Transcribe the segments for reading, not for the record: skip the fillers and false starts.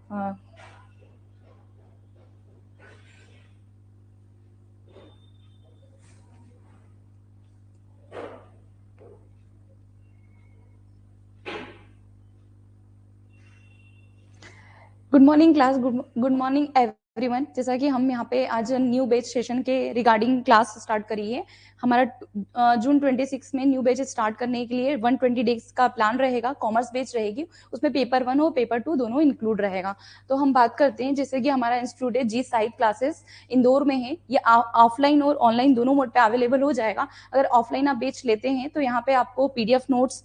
Good morning class, good morning everyone. जैसा कि हम यहाँ पे आज न्यू बैच सेशन के रिगार्डिंग क्लास स्टार्ट करी है। हमारा जून 26 में न्यू बैच स्टार्ट करने के लिए 120 डेज का प्लान रहेगा। कॉमर्स बैच रहेगी, उसमें पेपर 1 और पेपर 2 दोनों इंक्लूड रहेगा। तो हम बात करते हैं, जैसे कि हमारा इंस्टीट्यूट है जी साइड क्लासेस इंदौर में है। ये ऑफलाइन और ऑनलाइन दोनों मोड पे अवेलेबल हो जाएगा। अगर ऑफलाइन आप बैच लेते हैं तो यहाँ पे आपको PDF notes,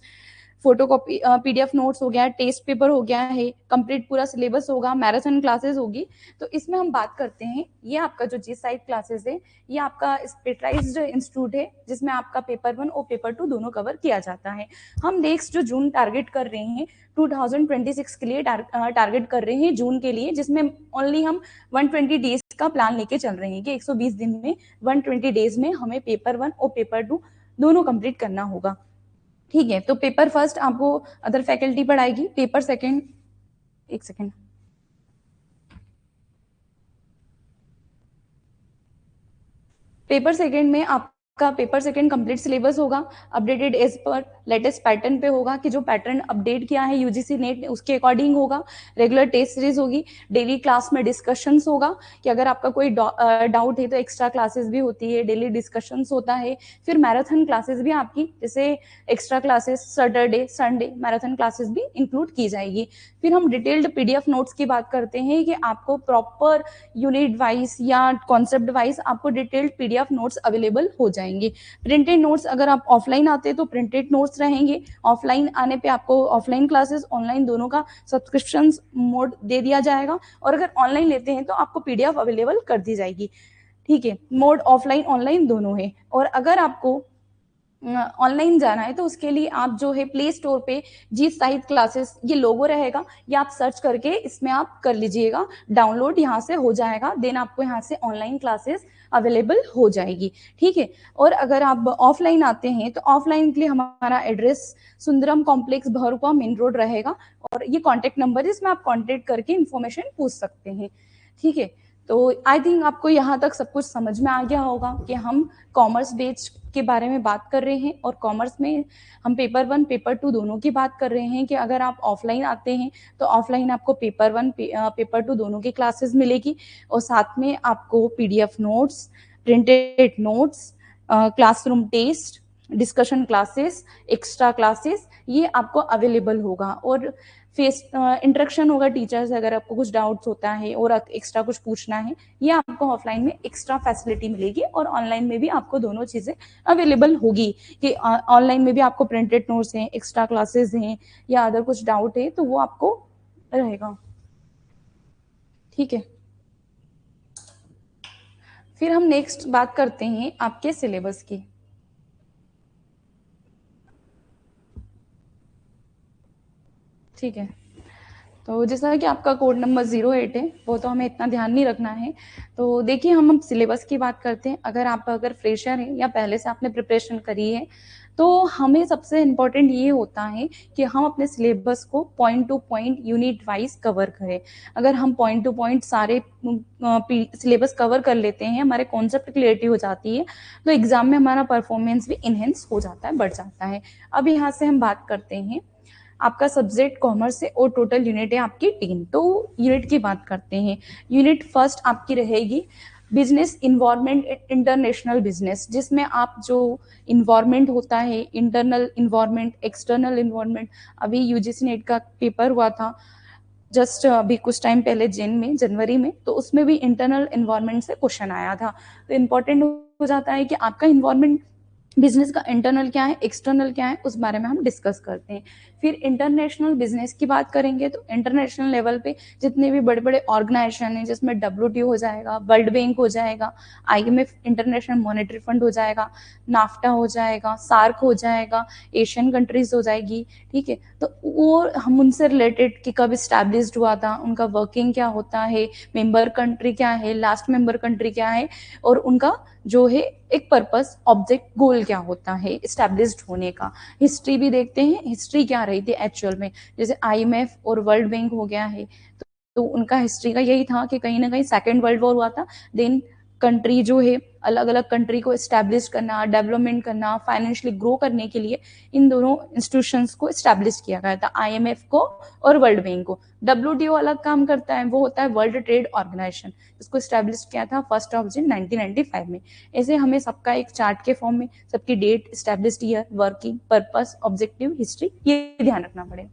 photocopy PDF notes हो गया, टेस्ट पेपर हो गया है, कंप्लीट पूरा सिलेबस होगा, मैराथन क्लासेस होगी। तो इसमें हम बात करते हैं, ये आपका जो जी साइड क्लासेस है, ये आपका स्पेशलाइज्ड इंस्टीट्यूट है जिसमें आपका पेपर 1 और पेपर 2 दोनों कवर किया जाता है। हम नेक्स्ट जो जून टारगेट कर रहे हैं 2026 के लिए टारगेट कर रहे हैं जून के लिए, जिसमें ओनली हम 120 डेज का प्लान लेके चल रहे हैं कि 120 दिन में 120 डेज में हमें पेपर 1 और पेपर 2 दोनों कंप्लीट करना होगा। ठीक है, तो पेपर फर्स्ट आपको अदर फैकल्टी पढ़ाएगी, पेपर सेकंड, एक सेकंड, पेपर सेकंड में आपका पेपर सेकंड कंप्लीट सिलेबस होगा, updated as per latest pattern पे होगा कि जो पैटर्न अपडेट किया है यूजीसी नेट ने उसके अकॉर्डिंग होगा। रेगुलर टेस्ट सीरीज होगी, डेली क्लास में डिस्कशंस होगा कि अगर आपका कोई डाउट है तो एक्स्ट्रा क्लासेस भी होती है, डेली डिस्कशंस होता है। फिर मैराथन क्लासेस भी आपकी, जैसे extra classes Saturday Sunday marathon classes भी इंक्लूड की जाएगी। फिर हम डिटेल्ड पीडीएफ नोट्स की बात करते हैं कि आपको प्रॉपर यूनिट वाइज या कॉन्सेप्ट वाइज आपको डिटेल्ड पीडीएफ नोट्स अवेलेबल हो जाएंगे। प्रिंटेड नोट्स अगर आप ऑफलाइन आते हैं तो प्रिंटेड नोट्स रहेंगे, ऑफलाइन आने पे आपको ऑफलाइन क्लासेस ऑनलाइन दोनों का सब्सक्रिप्शन मोड दे दिया जाएगा, और अगर ऑनलाइन लेते हैं तो आपको पीडीएफ अवेलेबल कर दी जाएगी। ठीक है, मोड ऑफलाइन ऑनलाइन दोनों है। और अगर आपको ऑनलाइन जाना है तो उसके लिए आप जो है प्ले स्टोर पे जी साइड क्लासेस ये लोगो रहेगा, ये आप सर्च करके इसमें आप कर लीजिएगा डाउनलोड, यहाँ से हो जाएगा। देन आपको यहाँ से ऑनलाइन क्लासेस अवेलेबल हो जाएगी। ठीक है, और अगर आप ऑफलाइन आते हैं तो ऑफलाइन के लिए हमारा address Sundaram complex Bharupa main road रहेगा, और ये कॉन्टेक्ट नंबर है जिसमें आप कॉन्टेक्ट करके इन्फॉर्मेशन पूछ सकते हैं। ठीक है, तो आई थिंक आपको यहाँ तक सब कुछ समझ में आ गया होगा कि हम कॉमर्स बेच के बारे में बात कर रहे हैं, और कॉमर्स में हम पेपर 1 पेपर 2 दोनों की बात कर रहे हैं कि अगर आप ऑफलाइन आते हैं तो ऑफलाइन आपको पेपर 1 पेपर 2 दोनों की क्लासेस मिलेगी, और साथ में आपको PDF notes, printed notes, classroom test, discussion classes, extra classes ये आपको अवेलेबल होगा। और फेस इंटरेक्शन होगा टीचर से, अगर आपको कुछ डाउट्स होता है और एक्स्ट्रा कुछ पूछना है, ये आपको ऑफलाइन में एक्स्ट्रा फैसिलिटी मिलेगी, और ऑनलाइन में भी आपको दोनों चीज़ें अवेलेबल होगी कि ऑनलाइन में भी आपको प्रिंटेड नोट्स हैं, एक्स्ट्रा क्लासेस हैं, या अदर कुछ डाउट है तो वो आपको रहेगा। ठीक है, फिर हम नेक्स्ट बात करते हैं आपके सिलेबस की। ठीक है, तो जैसा कि आपका कोड नंबर 08 है, वो तो हमें इतना ध्यान नहीं रखना है। तो देखिए, हम सिलेबस की बात करते हैं। अगर फ्रेशर हैं या पहले से आपने प्रिपरेशन करी है तो हमें सबसे इम्पोर्टेंट ये होता है कि हम अपने सिलेबस को point two point unit wise cover करें। अगर हम पॉइंट टू पॉइंट सारे सिलेबस कवर कर लेते हैं, हमारे कॉन्सेप्ट क्लियरिटी हो जाती है, तो एग्जाम में हमारा परफॉर्मेंस भी इनहेंस हो जाता है, बढ़ जाता है। अब यहाँ से हम बात करते हैं, आपका सब्जेक्ट कॉमर्स है और टोटल यूनिट है आपकी 3। तो यूनिट की बात करते हैं। यूनिट फर्स्ट आपकी रहेगी बिजनेस इन्वायरमेंट, इंटरनेशनल बिजनेस, जिसमें आप जो इन्वायरमेंट होता है, इंटरनल इन्वायरमेंट, एक्सटर्नल इन्वायरमेंट, अभी यूजीसी नेट का पेपर हुआ था जस्ट अभी कुछ टाइम पहले जनवरी में, तो उसमें भी इंटरनल इन्वायरमेंट से क्वेश्चन आया था। तो इम्पोर्टेंट हो जाता है कि आपका इन्वायरमेंट, बिजनेस का इंटरनल क्या है, एक्सटर्नल क्या है, उस बारे में हम डिस्कस करते हैं। फिर इंटरनेशनल बिजनेस की बात करेंगे तो इंटरनेशनल लेवल पे जितने भी बड़े बड़े ऑर्गेनाइजेशन हैं, जिसमें WTO हो जाएगा, वर्ल्ड बैंक हो जाएगा, IMF इंटरनेशनल मॉनेटरी फंड हो जाएगा, नाफ्टा हो जाएगा, सार्क हो जाएगा, एशियन कंट्रीज हो जाएगी। ठीक है, तो वो हम उनसे रिलेटेड कि कब इस्टेब्लिश्ड हुआ था, उनका वर्किंग क्या होता है, मेंबर कंट्री क्या है, लास्ट मेंबर कंट्री क्या है, और उनका जो है एक पर्पस, ऑब्जेक्ट, गोल क्या होता है इस्टेब्लिश्ड होने का। हिस्ट्री भी देखते हैं, हिस्ट्री क्या रही थी एक्चुअल में, जैसे IMF और वर्ल्ड बैंक हो गया है, तो उनका हिस्ट्री का यही था कि कहीं ना कहीं सेकेंड वर्ल्ड वॉर हुआ था, देन कंट्री जो है अलग अलग कंट्री को इस्टेब्लिश करना, डेवलपमेंट करना, फाइनेंशियली ग्रो करने के लिए इन दोनों इंस्टीट्यूशंस को इस्टेब्लिश किया गया था, आईएमएफ को और वर्ल्ड बैंक को। डब्ल्यूटीओ अलग काम करता है, वो होता है वर्ल्ड ट्रेड ऑर्गेनाइजेशन, इसको इस्टेब्लिश किया था 1 जून 1995 में। ऐसे हमें सबका एक चार्ट के फॉर्म में सबकी date, established year, working purpose, objective, history, ये ध्यान रखना पड़ेगा।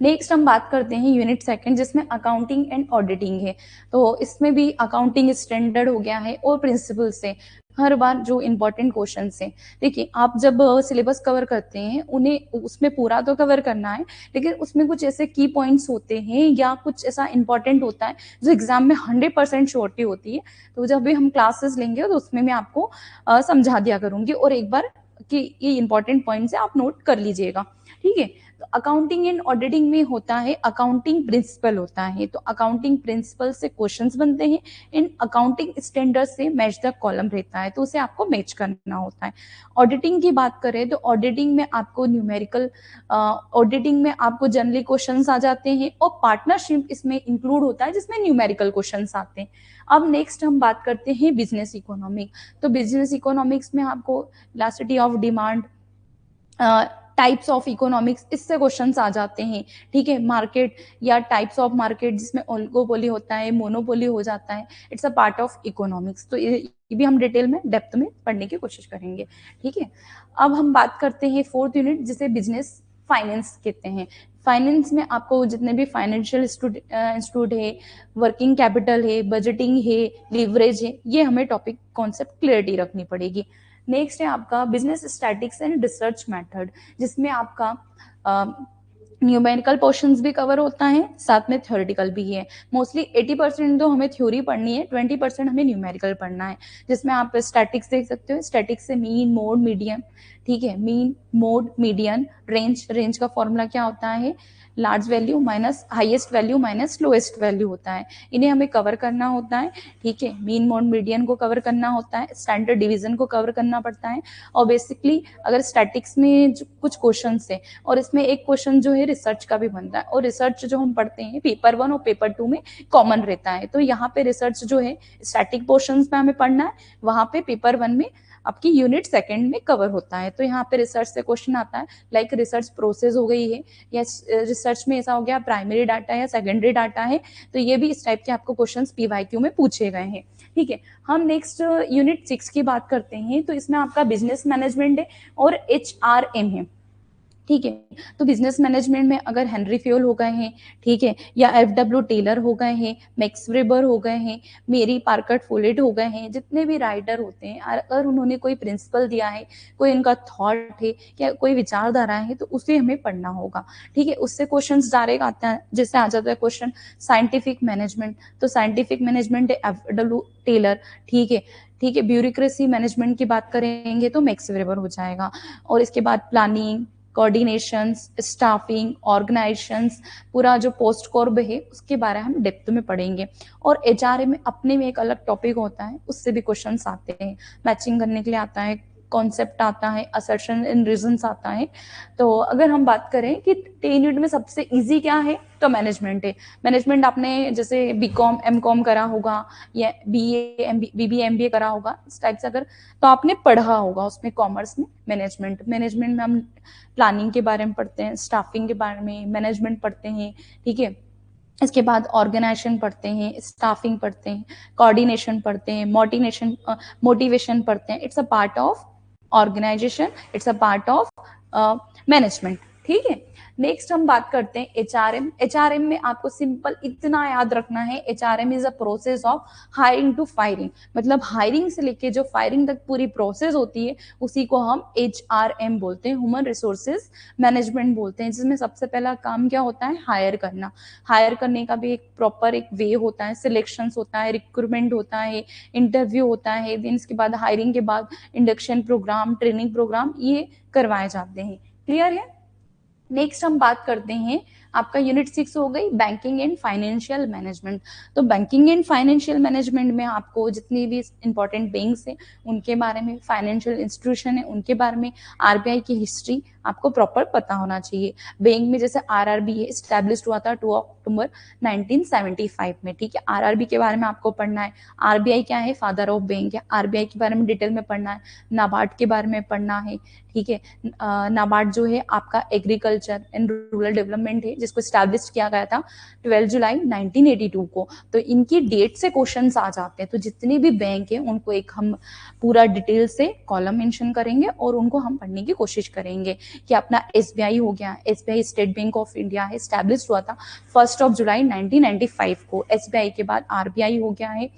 नेक्स्ट हम बात करते हैं यूनिट सेकंड, जिसमें अकाउंटिंग एंड ऑडिटिंग है। तो इसमें भी अकाउंटिंग स्टैंडर्ड हो गया है और प्रिंसिपल से हर बार जो इंपॉर्टेंट क्वेश्चन है। देखिए, आप जब सिलेबस कवर करते हैं, उन्हें उसमें पूरा तो कवर करना है, लेकिन उसमें कुछ ऐसे की पॉइंट्स होते हैं या कुछ ऐसा इंपॉर्टेंट होता है जो एग्जाम में 100% श्योरिटी होती है। तो जब भी हम क्लासेस लेंगे तो उसमें मैं आपको समझा दिया करूंगी, और एक बार कि ये इंपॉर्टेंट पॉइंट्स है, आप नोट कर लीजिएगा, ठीक है। तो अकाउंटिंग एंड ऑडिटिंग में होता है अकाउंटिंग प्रिंसिपल होता है, तो अकाउंटिंग प्रिंसिपल से क्वेश्चंस बनते हैं, इन अकाउंटिंग स्टैंडर्ड से मैच द कॉलम रहता है, तो उसे आपको मैच करना होता है। ऑडिटिंग की बात करें तो ऑडिटिंग में आपको न्यूमेरिकल, ऑडिटिंग में आपको जनरली क्वेश्चंस आ जाते हैं, और पार्टनरशिप इसमें इंक्लूड होता है जिसमें न्यूमेरिकल क्वेश्चंस आते हैं। अब नेक्स्ट हम बात करते हैं बिजनेस इकोनॉमिक। तो बिजनेस इकोनॉमिक्स में आपको elasticity of demand, types of economics, इससे क्वेश्चंस आ जाते हैं, ठीक है। मार्केट या टाइप्स ऑफ मार्केट, जिसमें ओलिगोपोली होता है, मोनोपोली हो जाता है, it's a part of economics. तो ये भी हम डिटेल में, डेप्थ में पढ़ने की कोशिश करेंगे, ठीक है। अब हम बात करते हैं फोर्थ यूनिट, जिसे बिजनेस फाइनेंस कहते हैं। फाइनेंस में आपको जितने भी फाइनेंशियल इंस्टीट्यूट है, वर्किंग कैपिटल है, बजटिंग है, लीवरेज है, ये हमें टॉपिक कॉन्सेप्ट क्लियरिटी रखनी पड़ेगी। नेक्स्ट है आपका business statics and research method, जिसमें आपका न्यूमेरिकल पोर्शंस भी कवर होता है, साथ में थ्योरेटिकल भी है। मोस्टली 80% तो हमें थ्योरी पढ़नी है, 20% हमें न्यूमेरिकल पढ़ना है, जिसमें आप स्टैटिक्स देख सकते हो। स्टैटिक्स से मीन, मोड, मीडियन, ठीक है। Mean, mode, median, range, range का फॉर्मूला क्या होता है, large value minus highest value minus lowest value होता है, इन्हें हमें कवर करना होता है, ठीक है। मीन, मोड, मीडियन को कवर करना होता है, स्टैंडर्ड डिवीजन को कवर करना पड़ता है। और बेसिकली अगर स्टैटिक्स में कुछ क्वेश्चन है, और इसमें एक क्वेश्चन जो है रिसर्च का भी बनता है, और रिसर्च जो हम पढ़ते हैं पेपर 1 और पेपर 2 में कॉमन रहता है। तो यहाँ पे रिसर्च जो है स्टैटिक पोर्शंस में हमें पढ़ना है, वहां पे पेपर 1 में आपकी यूनिट सेकंड में कवर होता है। तो यहाँ पे रिसर्च से क्वेश्चन आता है, लाइक रिसर्च प्रोसेस हो गई है, या रिसर्च में ऐसा हो गया प्राइमरी डाटा या सेकेंडरी डाटा है, तो ये भी इस टाइप के आपको क्वेश्चंस पीवाईक्यू में पूछे गए हैं, ठीक है। हम नेक्स्ट यूनिट 6 की बात करते हैं, तो इसमें आपका बिजनेस मैनेजमेंट है और HRM है, ठीक है। तो बिजनेस मैनेजमेंट में अगर हेनरी फ्योल हो गए हैं, ठीक है, या FW टेलर हो गए हैं, मैक्स वेबर हो गए हैं, मेरी पार्कर फोलेट हो गए हैं, जितने भी राइटर होते हैं, अगर उन्होंने कोई प्रिंसिपल दिया है, कोई उनका थॉट है या कोई विचारधारा है, तो उसे हमें पढ़ना होगा, ठीक है। उससे क्वेश्चन डायरेक्ट आता है, जैसे आ जाता है क्वेश्चन साइंटिफिक मैनेजमेंट, तो साइंटिफिक मैनेजमेंट है FW टेलर, ठीक है, ठीक है। ब्यूरोक्रेसी मैनेजमेंट की बात करेंगे तो मैक्स वेबर हो जाएगा। और इसके बाद प्लानिंग, कोऑर्डिनेशंस, स्टाफिंग, ऑर्गेनाइजेशंस, पूरा जो पोस्ट कॉर्ब है उसके बारे में हम डेप्थ में पढ़ेंगे। और HRM में अपने में एक अलग टॉपिक होता है, उससे भी क्वेश्चंस आते हैं, मैचिंग करने के लिए आता है, कॉन्सेप्ट आता है, असर्शन इन रीजंस आता है। तो अगर हम बात करें कि 10 यूनिट में सबसे इजी क्या है, तो मैनेजमेंट है। मैनेजमेंट आपने जैसे BCom MCom करा होगा, या BA BBA MBA करा होगा, इस टाइप से अगर, तो आपने पढ़ा होगा उसमें कॉमर्स में मैनेजमेंट में हम प्लानिंग के बारे में पढ़ते हैं, स्टाफिंग के बारे में, मैनेजमेंट पढ़ते हैं, ठीक है। इसके बाद ऑर्गेनाइजेशन पढ़ते हैं, स्टाफिंग पढ़ते हैं, कोऑर्डिनेशन पढ़ते हैं, मोटिवेशन पढ़ते हैं। It's a part of organisation, it's a part of management, ठीक है। नेक्स्ट हम बात करते हैं HRM। HRM में आपको सिंपल इतना याद रखना है, HRM is a process of hiring to firing, मतलब हायरिंग से लेके जो फायरिंग तक पूरी प्रोसेस होती है उसी को हम HRM बोलते हैं, ह्यूमन रिसोर्सेज मैनेजमेंट बोलते हैं, जिसमें सबसे पहला काम क्या होता है, हायर करना। हायर करने का भी एक प्रॉपर एक वे होता है, सिलेक्शन होता है, रिक्रूटमेंट होता है, इंटरव्यू होता है, देन इसके बाद हायरिंग के बाद इंडक्शन प्रोग्राम, ट्रेनिंग प्रोग्राम, ये करवाए जाते हैं, क्लियर है। नेक्स्ट हम बात करते हैं आपका यूनिट 6 हो गई बैंकिंग एंड फाइनेंशियल मैनेजमेंट। तो बैंकिंग एंड फाइनेंशियल मैनेजमेंट में आपको जितनी भी इंपॉर्टेंट बैंक्स हैं उनके बारे में, फाइनेंशियल इंस्टीट्यूशन है उनके बारे में, आरबीआई की हिस्ट्री आपको प्रॉपर पता होना चाहिए। बैंक में जैसे आरआरबी है, स्टैब्लिश हुआ था 2 अक्टूबर 1975 में, ठीक है। आरआरबी के बारे में आपको पढ़ना है। आरबीआई क्या है, फादर ऑफ बैंक है, आरबीआई के बारे में डिटेल में पढ़ना है। नाबार्ड के बारे में पढ़ना है, ठीक है। नाबार्ड जो है आपका एग्रीकल्चर एंड रूरल डेवलपमेंट है, जिसको स्टैब्लिश किया गया था 12 जुलाई 1982 को। तो इनकी डेट से क्वेश्चंस आ जाते हैं। तो जितने भी बैंक है उनको एक हम पूरा डिटेल से कॉलम मेंशन करेंगे और उनको हम पढ़ने की कोशिश करेंगे। कि अपना एसबीआई हो गया, SBI state bank of India है, स्टैब्लिश हुआ था 1 जुलाई 1995 को। एसबीआई के बाद आरबीआई हो गया है,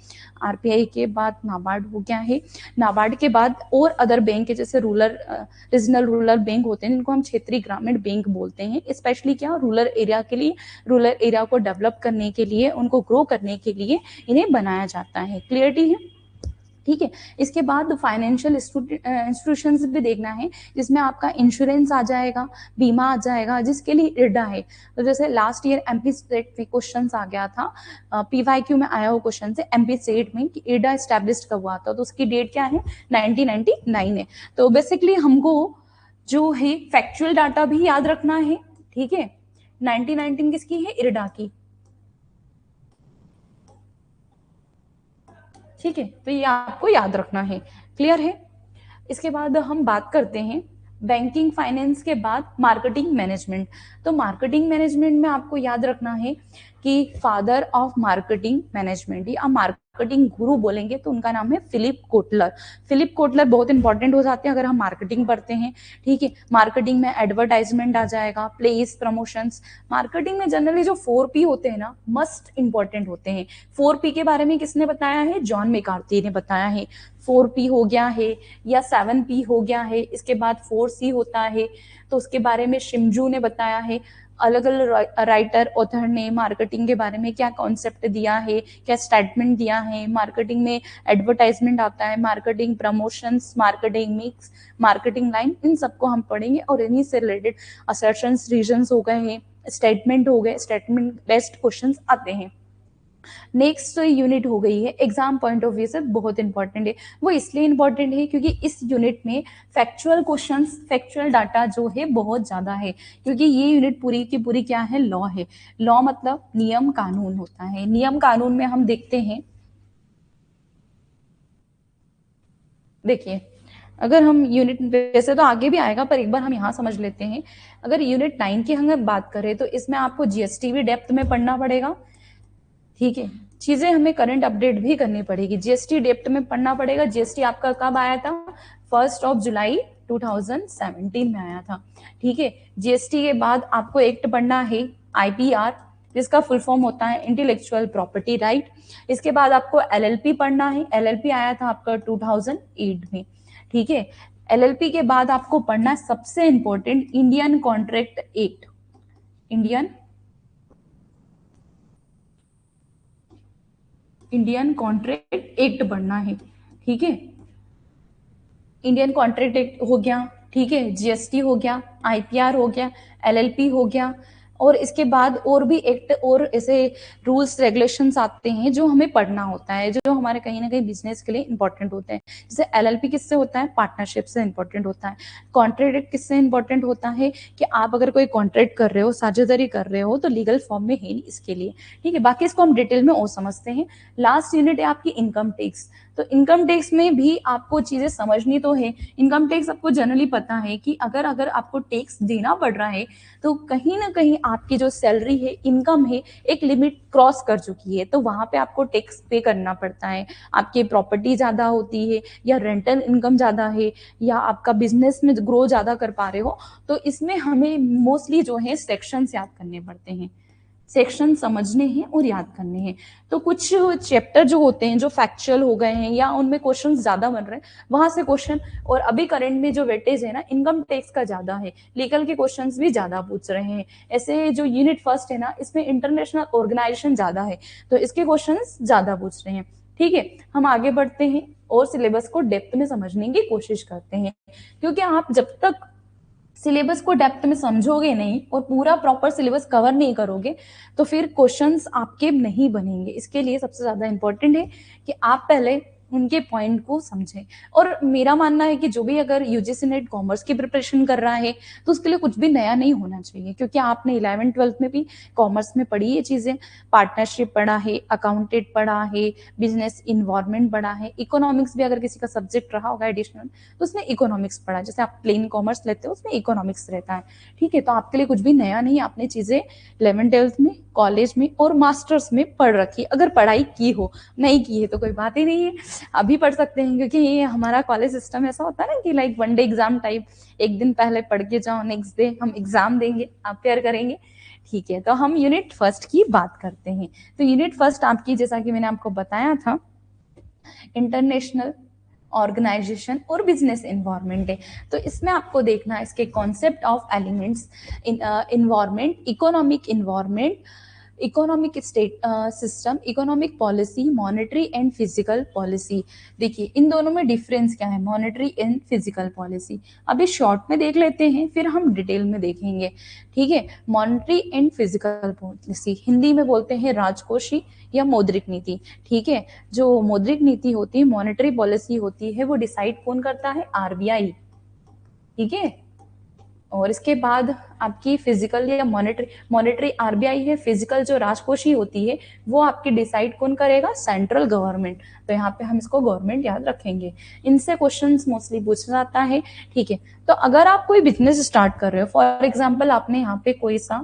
आरबीआई के बाद नाबार्ड हो गया है, नाबार्ड के बाद और अदर बैंक है जैसे रीजनल रूरल बैंक होते हैं जिनको हम क्षेत्रीय ग्रामीण बैंक बोलते हैं। स्पेशली क्या, रूरल एरिया के लिए, रूरल एरिया को डेवलप करने के लिए, उनको ग्रो करने के लिए इन्हें बनाया जाता है। क्लियरिटी है, ठीक है। इसके बाद फाइनेंशियल इंस्टीट्यूशंस भी देखना है, जिसमें आपका इंश्योरेंस आ जाएगा, बीमा आ जाएगा, जिसके लिए इरडा है। तो जैसे लास्ट ईयर एमपी स्टेट में क्वेश्चन आ गया था, पीवाईक्यू में आया हुआ क्वेश्चन से एमपी स्टेट में कि इरडा स्टैब्लिश कब हुआ था, तो उसकी डेट क्या है, 1999 है। तो बेसिकली हमको जो है फैक्चुअल डाटा भी याद रखना है, ठीक है। 1919 किसकी है, इरडा की, ठीक है। तो ये आपको याद रखना है, क्लियर है। इसके बाद हम बात करते हैं बैंकिंग फाइनेंस के बाद मार्केटिंग मैनेजमेंट। तो मार्केटिंग मैनेजमेंट में आपको याद रखना है कि फादर ऑफ मार्केटिंग मैनेजमेंट या मार्केटिंग गुरु बोलेंगे तो उनका नाम है फिलिप कोटलर। फिलिप कोटलर बहुत इंपॉर्टेंट हो जाते हैं अगर हम मार्केटिंग पढ़ते हैं, ठीक है। मार्केटिंग में एडवर्टाइजमेंट आ जाएगा, प्लेस, प्रमोशंस। मार्केटिंग में जनरली जो 4P होते हैं ना, मस्ट इंपॉर्टेंट होते हैं। 4P के बारे में किसने बताया है, जॉन मैकार्थी ने बताया है। 4P हो गया है या 7P हो गया है, इसके बाद 4C होता है, तो उसके बारे में शिमजू ने बताया है। अलग अलग राइटर ऑथर ने मार्केटिंग के बारे में क्या कॉन्सेप्ट दिया है, क्या स्टेटमेंट दिया है। मार्केटिंग में एडवर्टाइजमेंट आता है, marketing, promotions, marketing mix, marketing line, इन सबको हम पढ़ेंगे। और इन्हीं से रिलेटेड असर्शंस, रीजंस हो गए हैं, स्टेटमेंट हो गए, स्टेटमेंट बेस्ड क्वेश्चंस आते हैं। नेक्स्ट यूनिट हो गई है एग्जाम पॉइंट ऑफ व्यू से बहुत इंपॉर्टेंट है। वो इसलिए इंपॉर्टेंट है क्योंकि इस यूनिट में फैक्चुअल क्वेश्चंस, फैक्चुअल डाटा जो है बहुत ज्यादा है, क्योंकि ये यूनिट पूरी की पूरी क्या है, लॉ है। लॉ मतलब नियम कानून होता है। नियम कानून में हम देखते हैं, देखिए अगर हम यूनिट, वैसे तो आगे भी आएगा पर एक बार हम यहाँ समझ लेते हैं। अगर यूनिट 9 की हम बात करें तो इसमें आपको जीएसटी भी डेप्थ में पढ़ना पड़ेगा, ठीक है। चीजें हमें करंट अपडेट भी करनी पड़ेगी, जीएसटी डेप्थ में पढ़ना पड़ेगा। जीएसटी आपका कब आया था, 1 जुलाई 2017 में आया था, ठीक है। जीएसटी के बाद आपको एक्ट पढ़ना है आईपीआर, जिसका फुल फॉर्म होता है इंटेलेक्चुअल प्रॉपर्टी राइट। इसके बाद आपको एलएलपी पढ़ना है, एलएलपी आया था आपका 2008 में, ठीक है। एलएलपी के बाद आपको पढ़ना है सबसे important Indian contract act, Indian contract act पढ़ना है, ठीक है। इंडियन कॉन्ट्रैक्ट एक्ट हो गया, ठीक है, जीएसटी हो गया, आईपीआर हो गया, एलएलपी हो गया। और इसके बाद और भी एक्ट और ऐसे रूल्स रेगुलेशंस आते हैं जो हमें पढ़ना होता है, जो हमारे कहीं ना कहीं बिजनेस के लिए इंपॉर्टेंट होते हैं। जैसे एलएलपी किससे होता है, पार्टनरशिप से इंपॉर्टेंट होता है। कॉन्ट्रैक्ट एक्ट किससे इंपॉर्टेंट होता है कि आप अगर कोई कॉन्ट्रैक्ट कर रहे हो, साझेदारी कर रहे हो, तो लीगल फॉर्म में है नहीं इसके लिए, ठीक है। बाकी इसको हम डिटेल में और समझते हैं। लास्ट यूनिट है आपकी इनकम टैक्स। तो इनकम टैक्स में भी आपको चीजें समझनी तो है। इनकम टैक्स आपको जनरली पता है कि अगर अगर आपको टैक्स देना पड़ रहा है तो कहीं ना कहीं आपकी जो सैलरी है, इनकम है, एक लिमिट क्रॉस कर चुकी है, तो वहां पे आपको टैक्स पे करना पड़ता है। आपकी प्रॉपर्टी ज्यादा होती है या रेंटल इनकम ज्यादा है या आपका बिजनेस में ग्रो ज्यादा कर पा रहे हो, तो इसमें हमें मोस्टली जो है सेक्शंस याद करने पड़ते हैं। सेक्शन समझने हैं और याद करने हैं। तो कुछ चैप्टर जो होते हैं जो फैक्चुअल हो गए हैं या उनमें क्वेश्चन ज्यादा बन रहे हैं, वहां से क्वेश्चन। और अभी करंट में जो वेटेज है ना, इनकम टैक्स का ज्यादा है, लीगल के क्वेश्चंस भी ज्यादा पूछ रहे हैं। ऐसे जो यूनिट फर्स्ट है ना, इसमें इंटरनेशनल ऑर्गेनाइजेशन ज्यादा है, तो इसके क्वेश्चंस ज्यादा पूछ रहे हैं, ठीक है। हम आगे बढ़ते हैं और सिलेबस को डेप्थ में समझने की कोशिश करते हैं, क्योंकि आप जब तक सिलेबस को डेप्थ में समझोगे नहीं और पूरा प्रॉपर सिलेबस कवर नहीं करोगे तो फिर क्वेश्चंस आपके नहीं बनेंगे। इसके लिए सबसे ज्यादा इंपॉर्टेंट है कि आप पहले उनके पॉइंट को समझें। और मेरा मानना है कि जो भी अगर यूजीसी नेट कॉमर्स की प्रिपरेशन कर रहा है तो उसके लिए कुछ भी नया नहीं होना चाहिए, क्योंकि आपने 11th-12th में भी कॉमर्स में पढ़ी ये चीजें। पार्टनरशिप पढ़ा है, अकाउंटेंट पढ़ा है, बिजनेस इन्वायरमेंट पढ़ा है, इकोनॉमिक्स भी अगर किसी का सब्जेक्ट रहा होगा एडिशनल तो उसमें इकोनॉमिक्स पढ़ा। जैसे आप प्लेन कॉमर्स लेते हो उसमें इकोनॉमिक्स रहता है, ठीक है। तो आपके लिए कुछ भी नया नहीं, आपने चीजें 11th-12th में, कॉलेज में और मास्टर्स में पढ़ रखी। अगर पढ़ाई की हो, नहीं की है तो कोई बात ही नहीं है, अभी पढ़ सकते हैं। क्योंकि ये हमारा कॉलेज सिस्टम ऐसा होता है ना कि like one day exam type, एक दिन पहले पढ़ के जाओ, नेक्स्ट डे हम एग्जाम देंगे, आप फेयर करेंगे, ठीक है। तो हम यूनिट फर्स्ट की बात करते हैं। तो यूनिट फर्स्ट आपकी, जैसा कि मैंने आपको बताया था, इंटरनेशनल ऑर्गेनाइजेशन और बिजनेस इन्वायरमेंट है। तो इसमें आपको देखना है इसके concept of elements, environment, economic environment, economic state system, economic policy, monetary and physical policy. देखिए इन दोनों में डिफरेंस क्या है, मॉनेटरी एंड फिजिकल पॉलिसी। अभी शॉर्ट में देख लेते हैं, फिर हम डिटेल में देखेंगे, ठीक है। Monetary and physical policy Hindi में बोलते हैं राजकोषीय या मौद्रिक नीति, ठीक है। जो मौद्रिक नीति होती है, मॉनेटरी पॉलिसी होती है, वो डिसाइड कौन करता है, आरबीआई, ठीक है। और इसके बाद आपकी फिजिकल या मॉनेटरी आरबीआई है, फिजिकल जो राजकोषीय होती है वो आपकी डिसाइड कौन करेगा, सेंट्रल गवर्नमेंट। तो यहाँ पे हम इसको गवर्नमेंट याद रखेंगे, इनसे क्वेश्चंस मोस्टली पूछा जाता है, ठीक है। तो अगर आप कोई बिजनेस स्टार्ट कर रहे हो, फॉर एग्जाम्पल आपने यहाँ पे कोई सा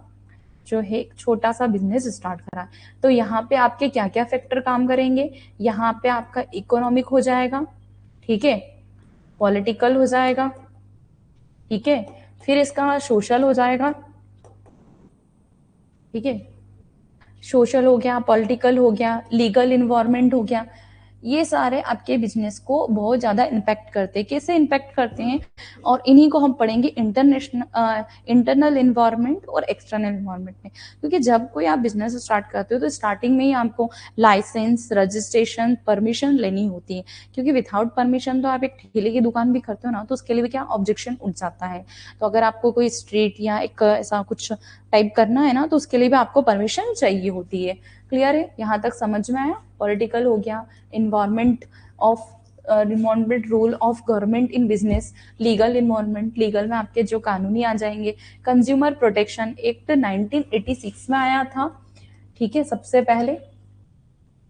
जो है एक छोटा सा बिजनेस स्टार्ट करा, तो यहाँ पे आपके क्या क्या फैक्टर काम करेंगे, यहाँ पे आपका इकोनॉमिक हो जाएगा, ठीक है, पॉलिटिकल हो जाएगा, ठीक है, फिर इसका सोशल हो जाएगा, ठीक है, सोशल हो गया, पॉलिटिकल हो गया, लीगल इन्वायरमेंट हो गया। ये सारे आपके बिजनेस को बहुत ज्यादा इम्पैक्ट करते हैं। कैसे इम्पैक्ट करते हैं, और इन्हीं को हम पढ़ेंगे इंटरनल इन्वायरमेंट और एक्सटर्नल इन्वायरमेंट में। क्योंकि जब कोई आप बिजनेस स्टार्ट करते हो तो स्टार्टिंग में ही आपको लाइसेंस, रजिस्ट्रेशन, परमिशन लेनी होती है। क्योंकि विदाउट परमिशन तो आप एक ठेले की दुकान भी करते हो ना, तो उसके लिए भी क्या ऑब्जेक्शन उठ जाता है। तो अगर आपको कोई स्ट्रीट या एक ऐसा कुछ टाइप करना है ना, तो उसके लिए भी आपको परमिशन चाहिए होती है। क्लियर है, यहाँ तक समझ में आया। पॉलिटिकल हो गया, environment of environment, rule of government in business, legal environment, legal में आपके जो कानूनी आ जाएंगे। कंज्यूमर प्रोटेक्शन एक्ट 1986 में आया था, ठीक है, सबसे पहले,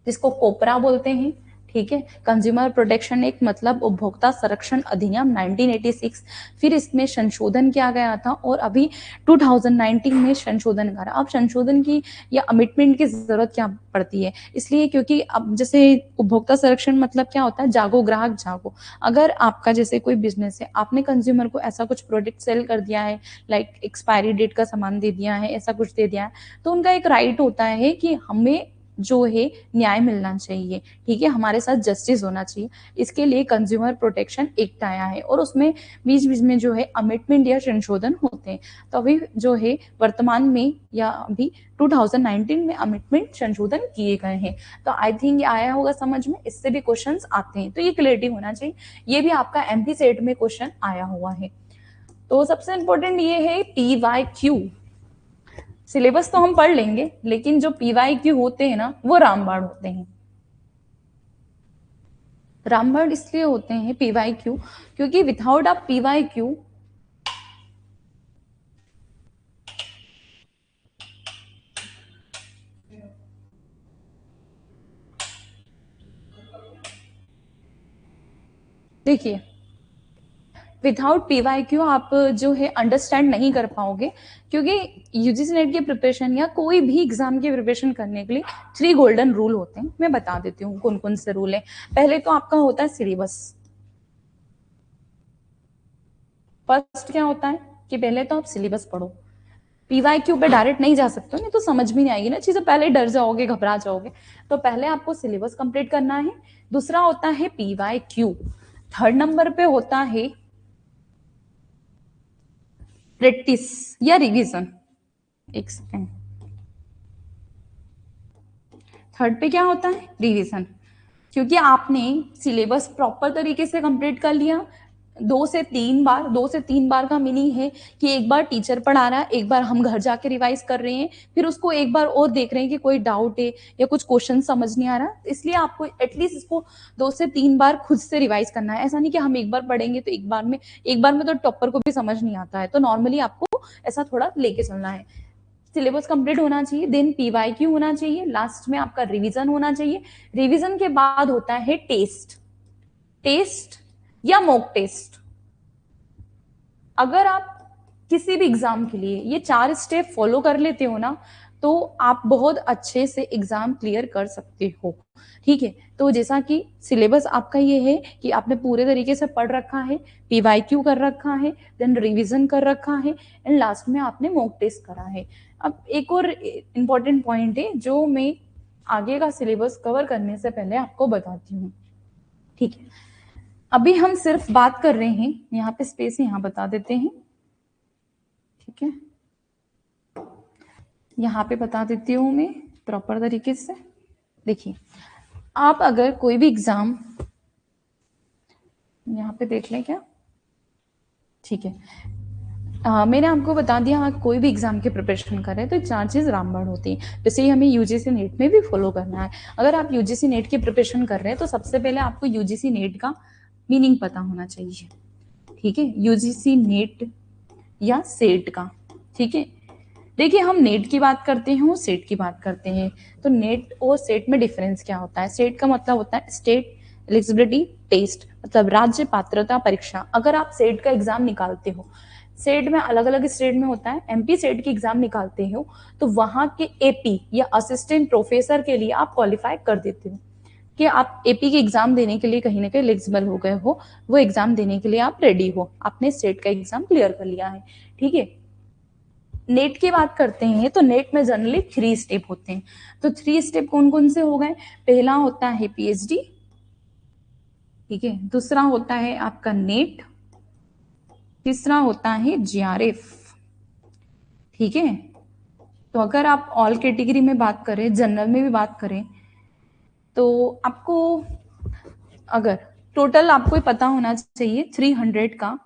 जिसको कोपरा बोलते हैं, ठीक है। कंज्यूमर प्रोटेक्शन एक्ट मतलब उपभोक्ता संरक्षण अधिनियम 1986। फिर इसमें संशोधन किया गया था और अभी 2019 में संशोधन करा। अब संशोधन की या अमेंडमेंट की जरूरत क्या पड़ती है, इसलिए क्योंकि अब जैसे उपभोक्ता संरक्षण मतलब क्या होता है, जागो ग्राहक जागो। अगर आपका जैसे कोई बिजनेस है, आपने कंज्यूमर को ऐसा कुछ प्रोडक्ट सेल कर दिया है, लाइक एक्सपायरी डेट का सामान दे दिया है, ऐसा कुछ दे दिया है, तो उनका एक राइट होता है कि हमें जो है न्याय मिलना चाहिए, ठीक है, हमारे साथ जस्टिस होना चाहिए। इसके लिए कंज्यूमर प्रोटेक्शन एक्ट आया है और उसमें बीच बीच में जो है अमेंडमेंट या संशोधन होते हैं। तो अभी जो है वर्तमान में या अभी 2019 में अमेंडमेंट संशोधन किए गए हैं। तो आई थिंक ये आया होगा समझ में, इससे भी क्वेश्चंस आते हैं, तो ये क्लियरिटी होना चाहिए। ये भी आपका एमपी सेट में क्वेश्चन आया हुआ है। तो सबसे इंपॉर्टेंट ये है PYQ। सिलेबस तो हम पढ़ लेंगे, लेकिन जो PYQ होते हैं ना, वो रामबाण होते हैं। रामबाण इसलिए होते हैं PYQ क्योंकि विदाउट अ PYQ देखिए, विदाउट PYQ आप जो है अंडरस्टैंड नहीं कर पाओगे। क्योंकि यूजीसी नेट की प्रिपरेशन या कोई भी एग्जाम की प्रिपरेशन करने के लिए 3 गोल्डन रूल होते हैं। मैं बता देती हूँ कौन कौन से रूल है। पहले तो आपका होता है सिलेबस। फर्स्ट क्या होता है कि पहले तो आप सिलेबस पढ़ो। PYQ पे डायरेक्ट नहीं जा सकते हो, नहीं तो समझ भी नहीं आएगी ना चीजें, पहले डर जाओगे, घबरा जाओगे। तो पहले आपको सिलेबस कंप्लीट करना है। दूसरा होता है PYQ। थर्ड नंबर पे होता है प्रैक्टिस या रिवीजन। एक सेकेंड, थर्ड पे क्या होता है, रिवीजन। क्योंकि आपने सिलेबस प्रॉपर तरीके से कंप्लीट कर लिया, 2 से 3 बार का मीनिंग है कि एक बार टीचर पढ़ा रहा है, एक बार हम घर जाके रिवाइज कर रहे हैं, फिर उसको एक बार और देख रहे हैं कि कोई डाउट है या कुछ क्वेश्चन समझ नहीं आ रहा, इसलिए आपको एटलीस्ट इसको 2 से 3 बार खुद से रिवाइज करना है। ऐसा नहीं कि हम एक बार पढ़ेंगे तो एक बार में तो टॉपर को भी समझ नहीं आता है, तो नॉर्मली आपको ऐसा थोड़ा लेके चलना है। सिलेबस कंप्लीट होना चाहिए, देन पीवाईक्यू होना चाहिए, लास्ट में आपका रिवीजन होना चाहिए। रिवीजन के बाद होता है टेस्ट या मॉक टेस्ट। अगर आप किसी भी एग्जाम के लिए ये 4 स्टेप फॉलो कर लेते हो ना, तो आप बहुत अच्छे से एग्जाम क्लियर कर सकते हो। ठीक है, तो जैसा कि सिलेबस आपका ये है कि आपने पूरे तरीके से पढ़ रखा है, पीवाईक्यू कर रखा है, देन रिवीजन कर रखा है, एंड लास्ट में आपने मॉक टेस्ट करा है। अब एक और इम्पॉर्टेंट पॉइंट है जो मैं आगे का सिलेबस कवर करने से पहले आपको बताती हूँ। ठीक है, अभी हम सिर्फ बात कर रहे हैं, यहाँ पे स्पेस यहाँ बता देते हैं। ठीक है, यहाँ पे बता देती हूँ मैं प्रॉपर तरीके से। देखिए, आप अगर कोई भी एग्जाम यहाँ पे देख लें क्या? ठीक है, मैंने आपको बता दिया, आप कोई भी एग्जाम के प्रिपरेशन कर रहे हैं तो 4 चीज रामबाण होती है, जैसे ही हमें यूजीसी नेट में भी फॉलो करना है। अगर आप यूजीसी नेट की प्रिपरेशन कर रहे हैं तो सबसे पहले आपको यूजीसी नेट का मीनिंग पता होना चाहिए। ठीक है, यूजीसी नेट या सेट का। ठीक है, देखिए हम नेट की बात करते हैं और सेट की बात करते हैं, तो नेट और सेट में डिफरेंस क्या होता है? सेट का मतलब होता है स्टेट एलिजिबिलिटी टेस्ट, मतलब राज्य पात्रता परीक्षा। अगर आप सेट का एग्जाम निकालते हो, सेट में अलग अलग स्टेट में होता है, एमपी सेट की एग्जाम निकालते हो तो वहां के एपी या असिस्टेंट प्रोफेसर के लिए आप क्वालिफाई कर देते हो कि आप एपी के एग्जाम देने के लिए कहीं ना कहीं एलिजिबल हो गए हो, वो एग्जाम देने के लिए आप रेडी हो, आपने सेट का एग्जाम क्लियर कर लिया है। ठीक है, नेट की बात करते हैं तो नेट में जनरली 3 स्टेप होते हैं। तो 3 स्टेप कौन कौन से हो गए? पहला होता है पीएचडी, ठीक है, दूसरा होता है आपका नेट, तीसरा होता है जीआरएफ। ठीक है, तो अगर आप ऑल कैटेगरी में बात करें, जनरल में भी बात करें, तो आपको अगर टोटल आपको पता होना चाहिए 300 का।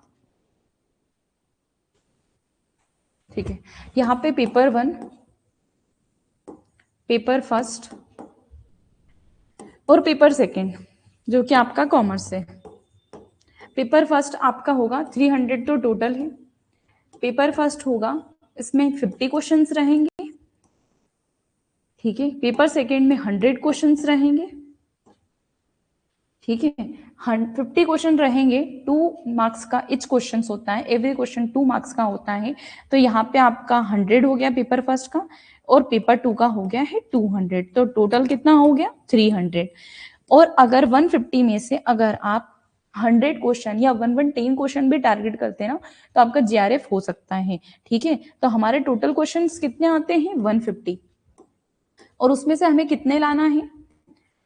ठीक है, यहाँ पे पेपर 1, पेपर फर्स्ट और पेपर सेकंड जो कि आपका कॉमर्स है। पेपर फर्स्ट आपका होगा 300 तो टोटल है। पेपर फर्स्ट होगा, इसमें 50 क्वेश्चंस रहेंगे। ठीक है, पेपर सेकंड में 100 क्वेश्चंस रहेंगे। ठीक है, 50 क्वेश्चन रहेंगे, 2 मार्क्स का इच क्वेश्चन होता है, एवरी क्वेश्चन 2 मार्क्स का होता है। तो यहाँ पे आपका 100 हो गया पेपर फर्स्ट का, और पेपर 2 का हो गया है 200, तो टोटल कितना हो गया? 300। और अगर 150 में से अगर आप 100 क्वेश्चन या 110 क्वेश्चन भी टारगेट करते हैं ना, तो आपका जीआरएफ हो सकता है। ठीक है, तो हमारे टोटल क्वेश्चंस कितने आते हैं? 150, और उसमें से हमें कितने लाना है?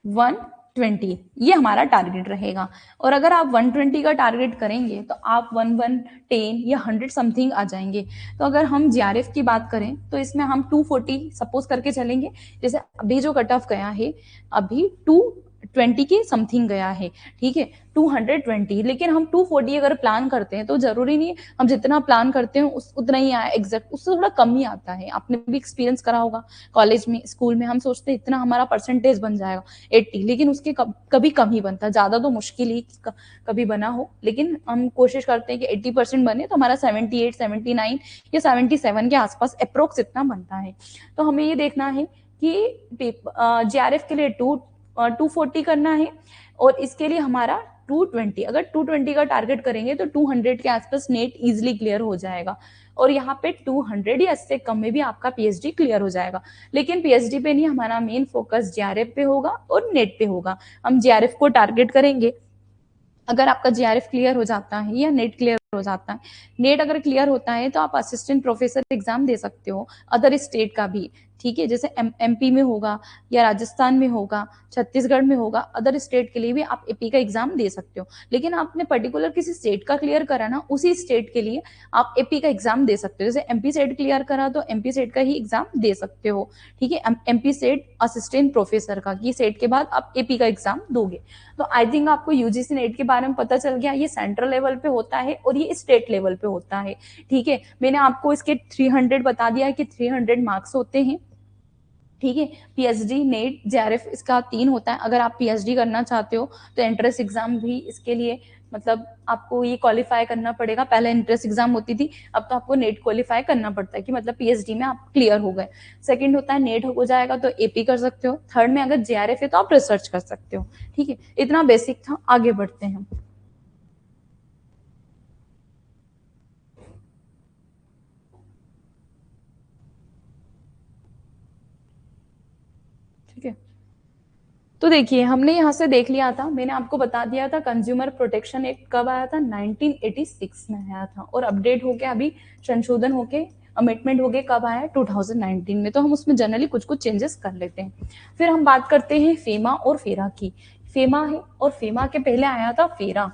120, ये हमारा टारगेट रहेगा। और अगर आप 120 का टारगेट करेंगे तो आप 110 या 100 समथिंग आ जाएंगे। तो अगर हम जीआरएफ की बात करें तो इसमें हम 240 सपोज करके चलेंगे, जैसे अभी जो कट ऑफ गया है अभी 220 के समथिंग गया है। ठीक है, 220, लेकिन हम 240 अगर प्लान करते हैं तो जरूरी नहीं हम जितना प्लान करते हैं उतना ही आया एग्जैक्ट, उससे थोड़ा कम ही आता है। आपने भी एक्सपीरियंस करा होगा कॉलेज में, स्कूल में, हम सोचते हैं इतना हमारा परसेंटेज बन जाएगा 80, लेकिन उसके कभी कम ही बनता है। ज्यादा तो मुश्किल ही कभी बना हो, लेकिन हम कोशिश करते हैं कि 80% बने, तो हमारा 78, 79 या 77 के आसपास अप्रोक्स इतना बनता है। तो हमें ये देखना है कि जीआरएफ के लिए 240 करना है, और इसके लिए हमारा 220, अगर 220 का टारगेट करेंगे तो 200 के आसपास नेट इजिली क्लियर हो जाएगा, और यहाँ पे 200 या इससे कम में भी आपका पीएचडी क्लियर हो जाएगा। लेकिन पीएचडी पे नहीं, हमारा मेन फोकस जीआरएफ पे होगा और नेट पे होगा। हम जीआरएफ को टारगेट करेंगे। अगर आपका जीआरएफ क्लियर हो जाता है या नेट क्लियर हो जाता है, नेट अगर क्लियर होता है तो आप असिस्टेंट प्रोफेसर एग्जाम दे सकते हो अदर स्टेट का भी। ठीक है, जैसे एमपी में होगा या राजस्थान में होगा, छत्तीसगढ़ में होगा, अदर स्टेट के लिए भी आप एपी का एग्जाम दे सकते हो। लेकिन आपने पर्टिकुलर किसी स्टेट का क्लियर करा ना, उसी स्टेट के लिए आप एपी का एग्जाम दे सकते हो। जैसे एमपी सेट क्लियर करा तो एमपी सेट का ही एग्जाम दे सकते हो, ठीक है। एमपी सेट असिस्टेंट प्रोफेसर का, ये सेट के बाद आप एपी का एग्जाम दोगे। तो आई थिंक आपको यूजीसी नेट के बारे में पता चल गया, ये सेंट्रल लेवल पे होता है और ये स्टेट लेवल पे होता है, ठीक है। मैंने आपको इसके 300 बता दिया है कि 300 मार्क्स होते हैं, ठीक है। पीएचडी नेट जेआरएफ इसका 3 होता है। अगर आप पीएचडी करना चाहते हो तो एंट्रेंस एग्जाम भी इसके लिए, मतलब आपको ये क्वालिफाई करना पड़ेगा। पहले एंट्रेंस एग्जाम होती थी, अब तो आपको नेट क्वालिफाई करना पड़ता है कि मतलब पीएचडी में आप क्लियर हो गए। सेकंड होता है नेट हो जाएगा तो एपी कर सकते हो। थर्ड में अगर जेआरएफ है तो आप रिसर्च कर सकते हो, ठीक है। इतना बेसिक था, आगे बढ़ते हैं। ठीक है, तो देखिए हमने यहाँ से देख लिया था, मैंने आपको बता दिया था कंज्यूमर प्रोटेक्शन एक्ट कब आया था, 1986 में आया था, और अपडेट होके अभी संशोधन होके अमेंडमेंट हो गए कब आया, 2019 में। तो हम उसमें जनरली कुछ कुछ चेंजेस कर लेते हैं। फिर हम बात करते हैं फेमा और फेरा की। फेमा है और फेमा के पहले आया था फेरा,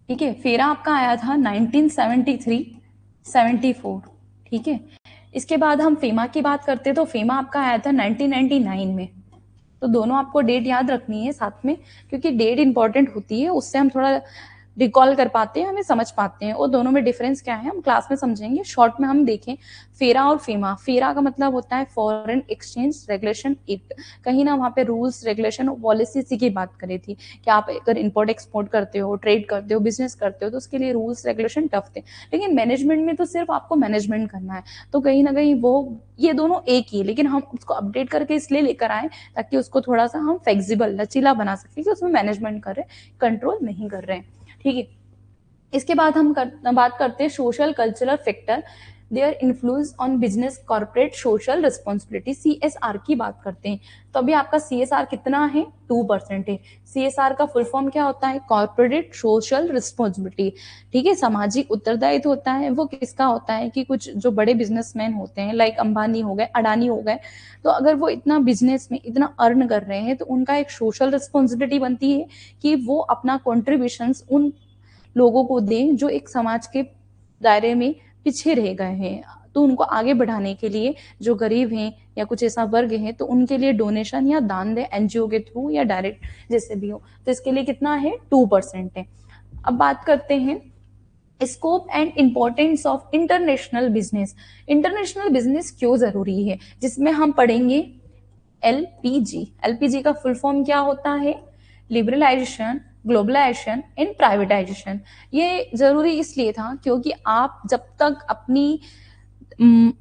ठीक है। फेरा आपका आया था 1973-74, ठीक है। इसके बाद हम फेमा की बात करते तो फेमा आपका आया था 1999 में। तो दोनों आपको डेट याद रखनी है साथ में, क्योंकि डेट इंपॉर्टेंट होती है, उससे हम थोड़ा रिकॉल कर पाते हैं, हमें समझ पाते हैं। और दोनों में डिफरेंस क्या है हम क्लास में समझेंगे। शॉर्ट में हम देखें फेरा और फेमा। फेरा का मतलब होता है फॉरेन एक्सचेंज रेगुलेशन एक्ट। कहीं ना वहाँ पे रूल्स रेगुलेशन और पॉलिसी इसी की बात करी थी कि आप अगर इंपोर्ट एक्सपोर्ट करते हो, ट्रेड करते हो, बिजनेस करते हो, तो उसके लिए रूल्स रेगुलेशन टफ थे। लेकिन मैनेजमेंट में तो सिर्फ आपको मैनेजमेंट करना है, तो कहीं ना कहीं वो ये दोनों एक ही है, लेकिन हम उसको अपडेट करके इसलिए लेकर आए ताकि उसको थोड़ा सा हम फ्लेक्सिबल लचीला बना सके कि उसमें मैनेजमेंट कर रहे, कंट्रोल नहीं कर रहे हैं, ठीक है। इसके बाद हम बात करते हैं social cultural factor, their influence on business corporate social responsibility, CSR की बात करते हैं। तो अभी आपका सीएसआर कितना है, 2% है। सीएसआर का फुल फॉर्म क्या होता है, कॉर्पोरेट सोशल रिस्पॉन्सिबिलिटी, ठीक है। सामाजिक उत्तरदायित्व होता है, वो किसका होता है कि कुछ जो बड़े बिजनेसमैन होते हैं, लाइक अंबानी हो गए, अडानी हो गए, तो अगर वो इतना बिजनेस में इतना अर्न कर रहे हैं तो उनका एक सोशल रिस्पॉन्सिबिलिटी बनती है कि वो अपना कॉन्ट्रीब्यूशन उन लोगों को दें जो एक समाज के दायरे में पीछे रह गए हैं, तो उनको आगे बढ़ाने के लिए, जो गरीब हैं या कुछ ऐसा वर्ग है तो उनके लिए डोनेशन या दान दें एनजीओ के थ्रू या डायरेक्ट जैसे भी हो। तो इसके लिए कितना है, 2% है। अब बात करते हैं scope and importance of international business. International business क्यों जरूरी है, जिसमें हम पढ़ेंगे एलपीजी। एलपीजी का फुल फॉर्म क्या होता है, लिबरलाइजेशन, ग्लोबलाइजेशन एंड प्राइवेटाइजेशन। ये जरूरी इसलिए था क्योंकि आप जब तक अपनी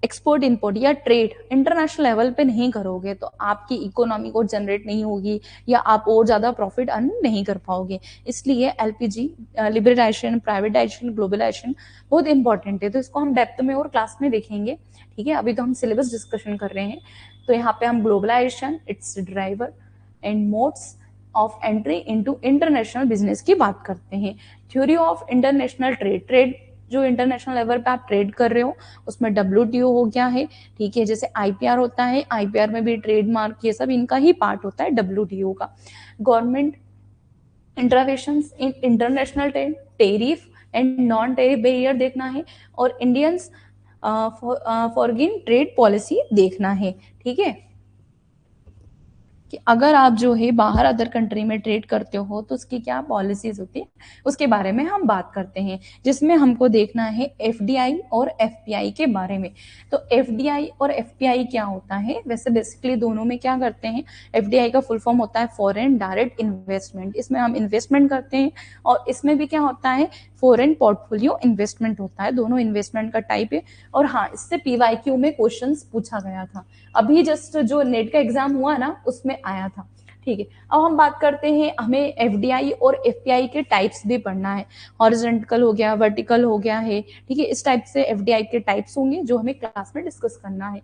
एक्सपोर्ट इंपोर्ट या ट्रेड इंटरनेशनल लेवल पे नहीं करोगे तो आपकी इकोनॉमी को जनरेट नहीं होगी या आप और ज्यादा प्रॉफिट अर्न नहीं कर पाओगे। इसलिए एलपीजी, लिबरलाइजेशन, प्राइवेटाइजेशन, ग्लोबलाइजेशन बहुत इंपॉर्टेंट है। तो इसको हम डेप्थ में और क्लास में देखेंगे, ठीक है। अभी तो हम सिलेबस डिस्कशन कर रहे हैं। तो यहाँ पे हम globalisation, its driver and modes of entry into international business की बात करते हैं। Theory of international trade, trade जो इंटरनेशनल लेवल पे आप ट्रेड कर रहे हो उसमें डब्ल्यूटीओ हो गया है, ठीक है। जैसे आईपीआर होता है, आईपीआर में भी ट्रेडमार्क ये सब इनका ही पार्ट होता है डब्ल्यूटीओ का। Government interventions in international trade, tariff and non tariff barrier देखना है, और इंडियंस फॉरगिन ट्रेड पॉलिसी देखना है, ठीक है। कि अगर आप जो है बाहर अदर कंट्री में ट्रेड करते हो तो उसकी क्या पॉलिसीज होती है उसके बारे में हम बात करते हैं, जिसमें हमको देखना है एफडीआई और एफपीआई के बारे में। तो एफडीआई और एफपीआई क्या होता है, वैसे बेसिकली दोनों में क्या करते हैं, एफडीआई का फुल फॉर्म होता है फॉरेन डायरेक्ट इन्वेस्टमेंट, इसमें हम इन्वेस्टमेंट करते हैं, और इसमें भी क्या होता है, फॉरेन पोर्टफोलियो इन्वेस्टमेंट होता है। दोनों इन्वेस्टमेंट का टाइप है। और हाँ, इससे पीवाईक्यू में क्वेश्चंस पूछा गया था, अभी जस्ट जो नेट का एग्जाम हुआ ना उसमें आया था, ठीक है। अब हम बात करते हैं, हमें एफडीआई और एफपीआई के टाइप्स भी पढ़ना है। हॉरिजॉन्टल हो गया, वर्टिकल हो गया है, ठीक है। इस टाइप से एफडीआई के टाइप्स होंगे जो हमें क्लास में डिस्कस करना है,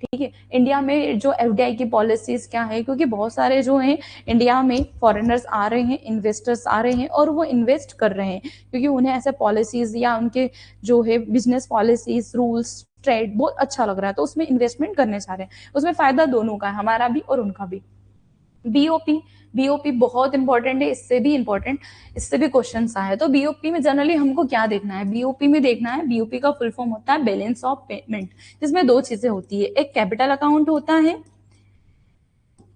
ठीक है। इंडिया में जो एफडीआई की पॉलिसीज क्या है, क्योंकि बहुत सारे जो हैं इंडिया में फॉरेनर्स आ रहे हैं, इन्वेस्टर्स आ रहे हैं और वो इन्वेस्ट कर रहे हैं, क्योंकि उन्हें ऐसे पॉलिसीज या उनके जो है बिजनेस पॉलिसीज, रूल्स, ट्रेड बहुत अच्छा लग रहा है, तो उसमें इन्वेस्टमेंट करने जा रहे हैं, उसमें फायदा दोनों का है, हमारा भी और उनका भी। बीओपी, बीओपी बहुत इंपॉर्टेंट है, इससे भी इंपॉर्टेंट, इससे भी क्वेश्चन आए। तो बीओपी में जनरली हमको क्या देखना है, बीओपी में देखना है, बीओपी का फुल फॉर्म होता है बैलेंस ऑफ पेमेंट, जिसमें दो चीजें होती है, एक कैपिटल अकाउंट होता है,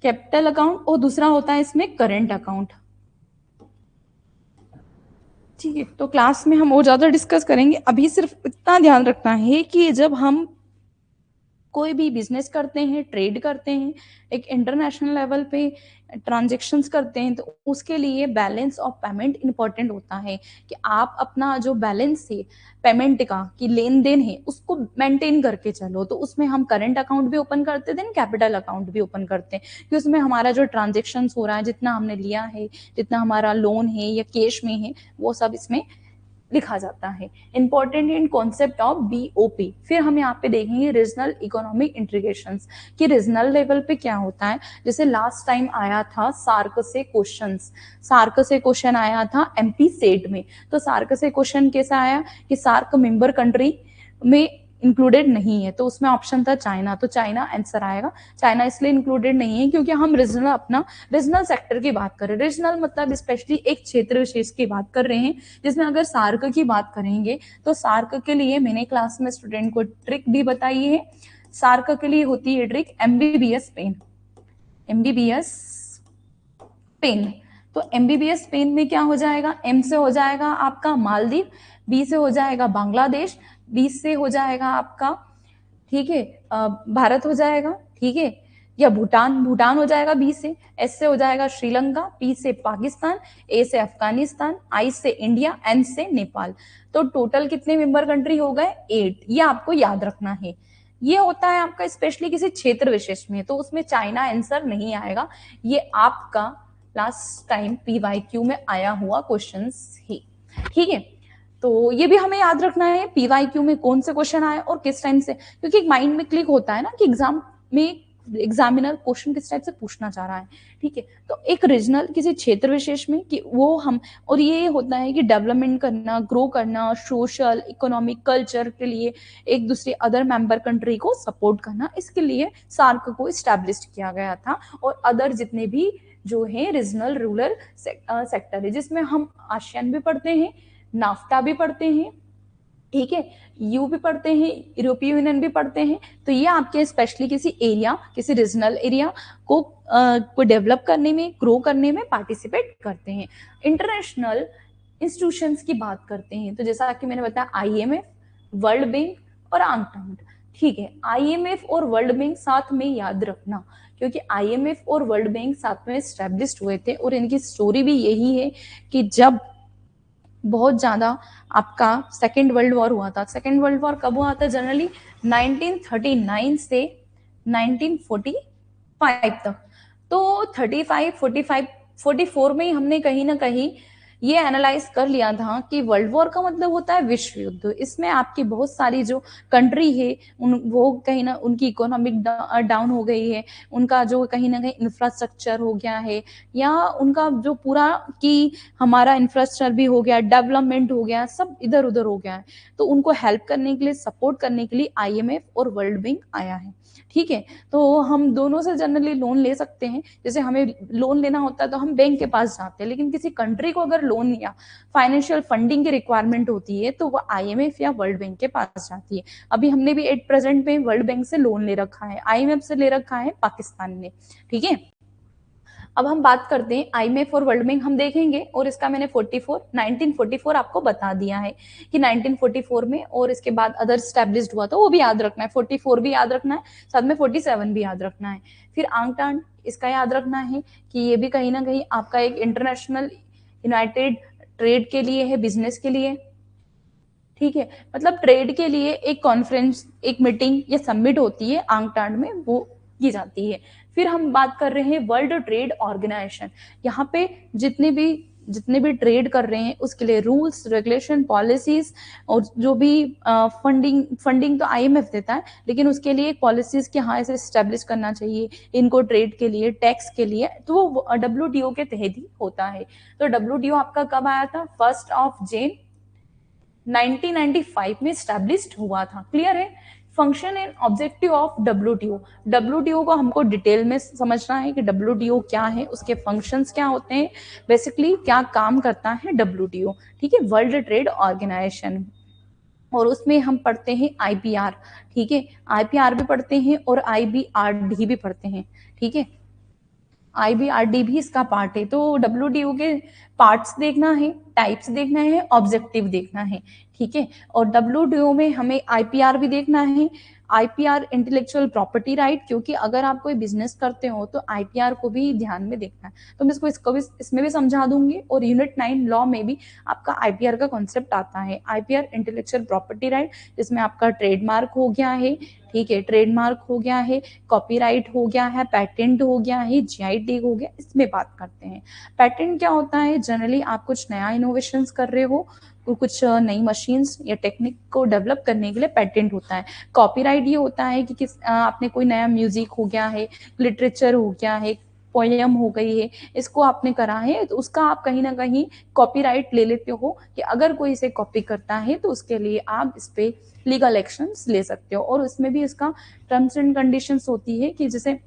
कैपिटल अकाउंट, और दूसरा होता है इसमें करेंट अकाउंट। ठीक है, तो क्लास में हम और ज्यादा डिस्कस करेंगे, अभी सिर्फ इतना ध्यान रखना है कि जब हम कोई भी बिजनेस करते हैं, ट्रेड करते हैं, एक इंटरनेशनल लेवल पे ट्रांजेक्शन्स करते हैं, तो उसके लिए बैलेंस ऑफ पेमेंट इंपॉर्टेंट होता है, कि आप अपना जो बैलेंस है पेमेंट का, कि लेन देन है, उसको मेंटेन करके चलो। तो उसमें हम करंट अकाउंट भी ओपन करते हैं, कैपिटल अकाउंट भी ओपन करते हैं, कि उसमें हमारा जो ट्रांजेक्शन्स हो रहा है, जितना हमने लिया है, जितना हमारा लोन है या कैश में है, वो सब इसमें लिखा जाता है। Important in concept of BOP. फिर हम यहाँ पे देखेंगे रीजनल इकोनॉमिक इंटीग्रेशंस, कि रीजनल लेवल पे क्या होता है। जैसे लास्ट टाइम आया था सार्क से क्वेश्चंस, सार्क से क्वेश्चन आया था एमपी सेट में। तो सार्क से क्वेश्चन कैसा आया कि सार्क मेंबर कंट्री में इंक्लूडेड नहीं है, तो उसमें ऑप्शन था चाइना, तो चाइना आंसर आएगा। चाइना इसलिए इंक्लूडेड नहीं है क्योंकि हम रीजनल, अपना रीजनल सेक्टर की बात कर रहे हैं। रीजनल मतलब स्पेशली एक क्षेत्र विशेष की बात कर रहे हैं, जिसमें अगर सार्क की बात करेंगे तो सार्क के लिए मैंने क्लास में स्टूडेंट को ट्रिक भी बताई है। सार्क के लिए होती है trick MBBS pen, MBBS pen. तो एमबीबीएस पेन में क्या हो जाएगा, एम से हो जाएगा आपका मालदीव, बी से हो जाएगा बांग्लादेश, बी से हो जाएगा आपका, ठीक है, भारत हो जाएगा, ठीक है, या भूटान, भूटान हो जाएगा बी से, एस से हो जाएगा श्रीलंका, पी से पाकिस्तान, ए से अफगानिस्तान, आई से इंडिया, एन से नेपाल। तो टोटल कितने मेंबर कंट्री हो गए, 8। ये आपको याद रखना है। ये होता है आपका स्पेशली किसी क्षेत्र विशेष में, तो उसमें चाइना आंसर नहीं आएगा। ये आपका लास्ट टाइम पीवाईक्यू में आया हुआ क्वेश्चन ही, ठीक है। तो ये भी हमें याद रखना है, पीवाईक्यू में कौन से क्वेश्चन आए और किस टाइम से, क्योंकि माइंड में क्लिक होता है ना कि एग्जाम में एग्जामिनर क्वेश्चन किस टाइप से पूछना चाह रहा है, ठीक है। तो एक रीजनल किसी क्षेत्र विशेष में कि वो हम, और ये होता है कि डेवलपमेंट करना, ग्रो करना, सोशल इकोनॉमिक कल्चर के लिए एक दूसरे अदर मेंबर कंट्री को सपोर्ट करना, इसके लिए सार्क को इस्टेब्लिश किया गया था। और अदर जितने भी जो है रीजनल रूरल सेक्टर है, जिसमें हम आसियान भी पढ़ते हैं, नाफ्टा भी पढ़ते हैं, ठीक है, यू भी पढ़ते हैं, यूरोपीय यूनियन भी पढ़ते हैं। तो ये आपके स्पेशली किसी एरिया, किसी रीजनल एरिया को डेवलप करने में, ग्रो करने में पार्टिसिपेट करते हैं। इंटरनेशनल इंस्टीट्यूशंस की बात करते हैं, तो जैसा कि मैंने बताया आईएमएफ, वर्ल्ड बैंक और आंकटाउंड, ठीक है। आईएमएफ और वर्ल्ड बैंक साथ में याद रखना, क्योंकि आईएमएफ और वर्ल्ड बैंक साथ में स्टैब्लिश्ड हुए थे, और इनकी स्टोरी भी यही है कि जब बहुत ज्यादा आपका सेकेंड वर्ल्ड वॉर हुआ था। सेकेंड वर्ल्ड वॉर कब हुआ था, जनरली 1939 से 1945 तक। तो 35, 45, 44 में हमने कहीं ना कहीं ये एनालाइज कर लिया था कि वर्ल्ड वॉर का मतलब होता है विश्व युद्ध। इसमें आपकी बहुत सारी जो कंट्री है वो कहीं ना, उनकी इकोनॉमिक डाउन हो गई है, उनका जो कहीं ना कहीं इंफ्रास्ट्रक्चर हो गया है, या उनका जो पूरा कि हमारा इंफ्रास्ट्रक्चर भी हो गया, डेवलपमेंट हो गया, सब इधर उधर हो गया है। तो उनको हेल्प करने के लिए, सपोर्ट करने के लिए आईएमएफ और वर्ल्ड बैंक आया है, ठीक है। तो हम दोनों से जनरली लोन ले सकते हैं। जैसे हमें लोन लेना होता है तो हम बैंक के पास जाते हैं, लेकिन किसी कंट्री को अगर लोन या फाइनेंशियल फंडिंग की रिक्वायरमेंट होती है तो वो आईएमएफ या वर्ल्ड बैंक के पास जाती है। अभी हमने भी एट प्रेजेंट में वर्ल्ड बैंक से लोन ले रखा है, आईएमएफ से ले रखा है पाकिस्तान ने, ठीक है। अब हम बात करते हैं आईएमएफ और वर्ल्ड बैंक हम देखेंगे, और इसका मैंने 1944 आपको बता दिया है कि 1944 में, और इसके बाद अदर स्टैब्लिश्ड हुआ था, वो भी याद रखना है, 44 भी याद रखना है, साथ में 47 भी याद रखना है। फिर आंगटान, इसका याद रखना है कि ये भी कहीं ना कहीं आपका एक इंटरनेशनल यूनाइटेड ट्रेड के लिए है, बिजनेस के लिए, ठीक है। मतलब ट्रेड के लिए एक कॉन्फ्रेंस, एक मीटिंग या समिट होती है आंगटान में, वो की जाती है। फिर हम बात कर रहे हैं वर्ल्ड ट्रेड ऑर्गेनाइजेशन। यहाँ पे जितने भी ट्रेड कर रहे हैं उसके लिए रूल्स, रेगुलेशन, पॉलिसीज, और जो भी फंडिंग तो आईएमएफ देता है, लेकिन उसके लिए पॉलिसीज के हाँ ऐसे स्टैब्लिश करना चाहिए इनको, ट्रेड के लिए, टैक्स के लिए, तो वो डब्ल्यूटीओ के तहत ही होता है। तो डब्ल्यूटीओ आपका कब आया था, 1 June 1995 में स्टैब्लिश्ड हुआ था, क्लियर है। Function and objective of WTO. WTO को हमको डिटेल में समझना है कि डब्ल्यूटीओ क्या है, उसके फंक्शंस क्या होते हैं, बेसिकली क्या काम करता है डब्ल्यूटीओ, ठीक है, वर्ल्ड ट्रेड ऑर्गेनाइजेशन। और उसमें हम पढ़ते हैं आईपीआर, ठीक है, आईपीआर भी पढ़ते हैं और आईबीआरडी भी पढ़ते हैं, ठीक है, आईबीआरडी भी इसका पार्ट है। तो डब्ल्यूटीओ के पार्ट्स देखना है, टाइप्स देखना है, ऑब्जेक्टिव देखना है, ठीक है। और डब्ल्यूटीओ में हमें आईपीआर भी देखना है, आईपीआर इंटेलेक्चुअल प्रॉपर्टी राइट, क्योंकि अगर आप कोई बिजनेस करते हो तो आईपीआर को भी ध्यान में देखना है। तो मैं इसको भी इसमें भी समझा दूंगी। और यूनिट 9 लॉ में भी आपका आईपीआर का कॉन्सेप्ट आता है, आईपीआर इंटेलेक्चुअल प्रॉपर्टी राइट, जिसमें आपका ट्रेडमार्क हो गया है, ठीक है, ट्रेडमार्क हो गया है, कॉपीराइट हो गया है, पेटेंट हो गया है, जीआई टैग हो गया, इसमें बात करते हैं। पेटेंट क्या होता है, जनरली आप कुछ नया इनोवेशंस कर रहे हो, कुछ नई मशीन्स या टेक्निक को डेवलप करने के लिए पेटेंट होता है। कॉपीराइट ये होता है कि आपने कोई नया म्यूजिक हो गया है, लिटरेचर हो गया है, पोयम हो गई है, इसको आपने करा है तो उसका आप कहीं ना कहीं कॉपीराइट ले लेते हो कि अगर कोई इसे कॉपी करता है तो उसके लिए आप इस पे लीगल एक्शंस ले सकते हो। और उसमें भी इसका टर्म्स एंड कंडीशंस होती है कि जैसे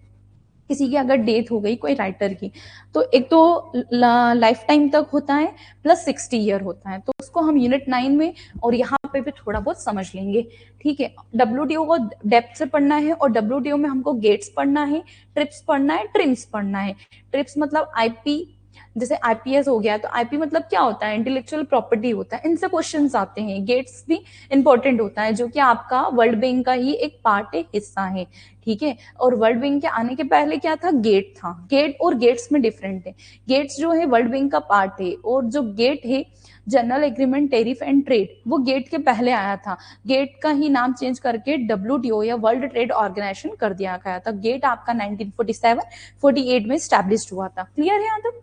किसी की अगर डेथ हो गई कोई राइटर की, तो एक तो लाइफ टाइम तक होता है प्लस 60 ईयर होता है, तो उसको हम यूनिट 9 में और यहाँ पे भी थोड़ा बहुत समझ लेंगे, ठीक है। डब्ल्यूटीओ को डेप्थ से पढ़ना है और डब्ल्यूटीओ में हमको गेट्स पढ़ना है, ट्रिप्स पढ़ना है, ट्रिम्स पढ़ना है। ट्रिप्स मतलब आईपी, जैसे आईपीएस हो गया तो आईपी मतलब क्या होता है, इंटेलेक्चुअल प्रॉपर्टी होता है, इनसे क्वेश्चंस आते हैं। गेट्स भी इंपॉर्टेंट होता है जो कि आपका वर्ल्ड बैंक का ही एक पार्ट है, हिस्सा है, ठीक है। और वर्ल्ड बैंक के आने के पहले क्या था, गेट था। गेट और गेट्स में डिफरेंट है। गेट्स जो है वर्ल्ड बैंक का पार्ट है, और जो गेट है general agreement tariff and trade, वो गेट के पहले आया था। गेट का ही नाम चेंज करके डब्ल्यूटीओ या वर्ल्ड ट्रेड ऑर्गेनाइजेशन कर दिया गया था। गेट आपका 1947-48 में स्टैब्लिश हुआ था। क्लियर है यहाँ तक?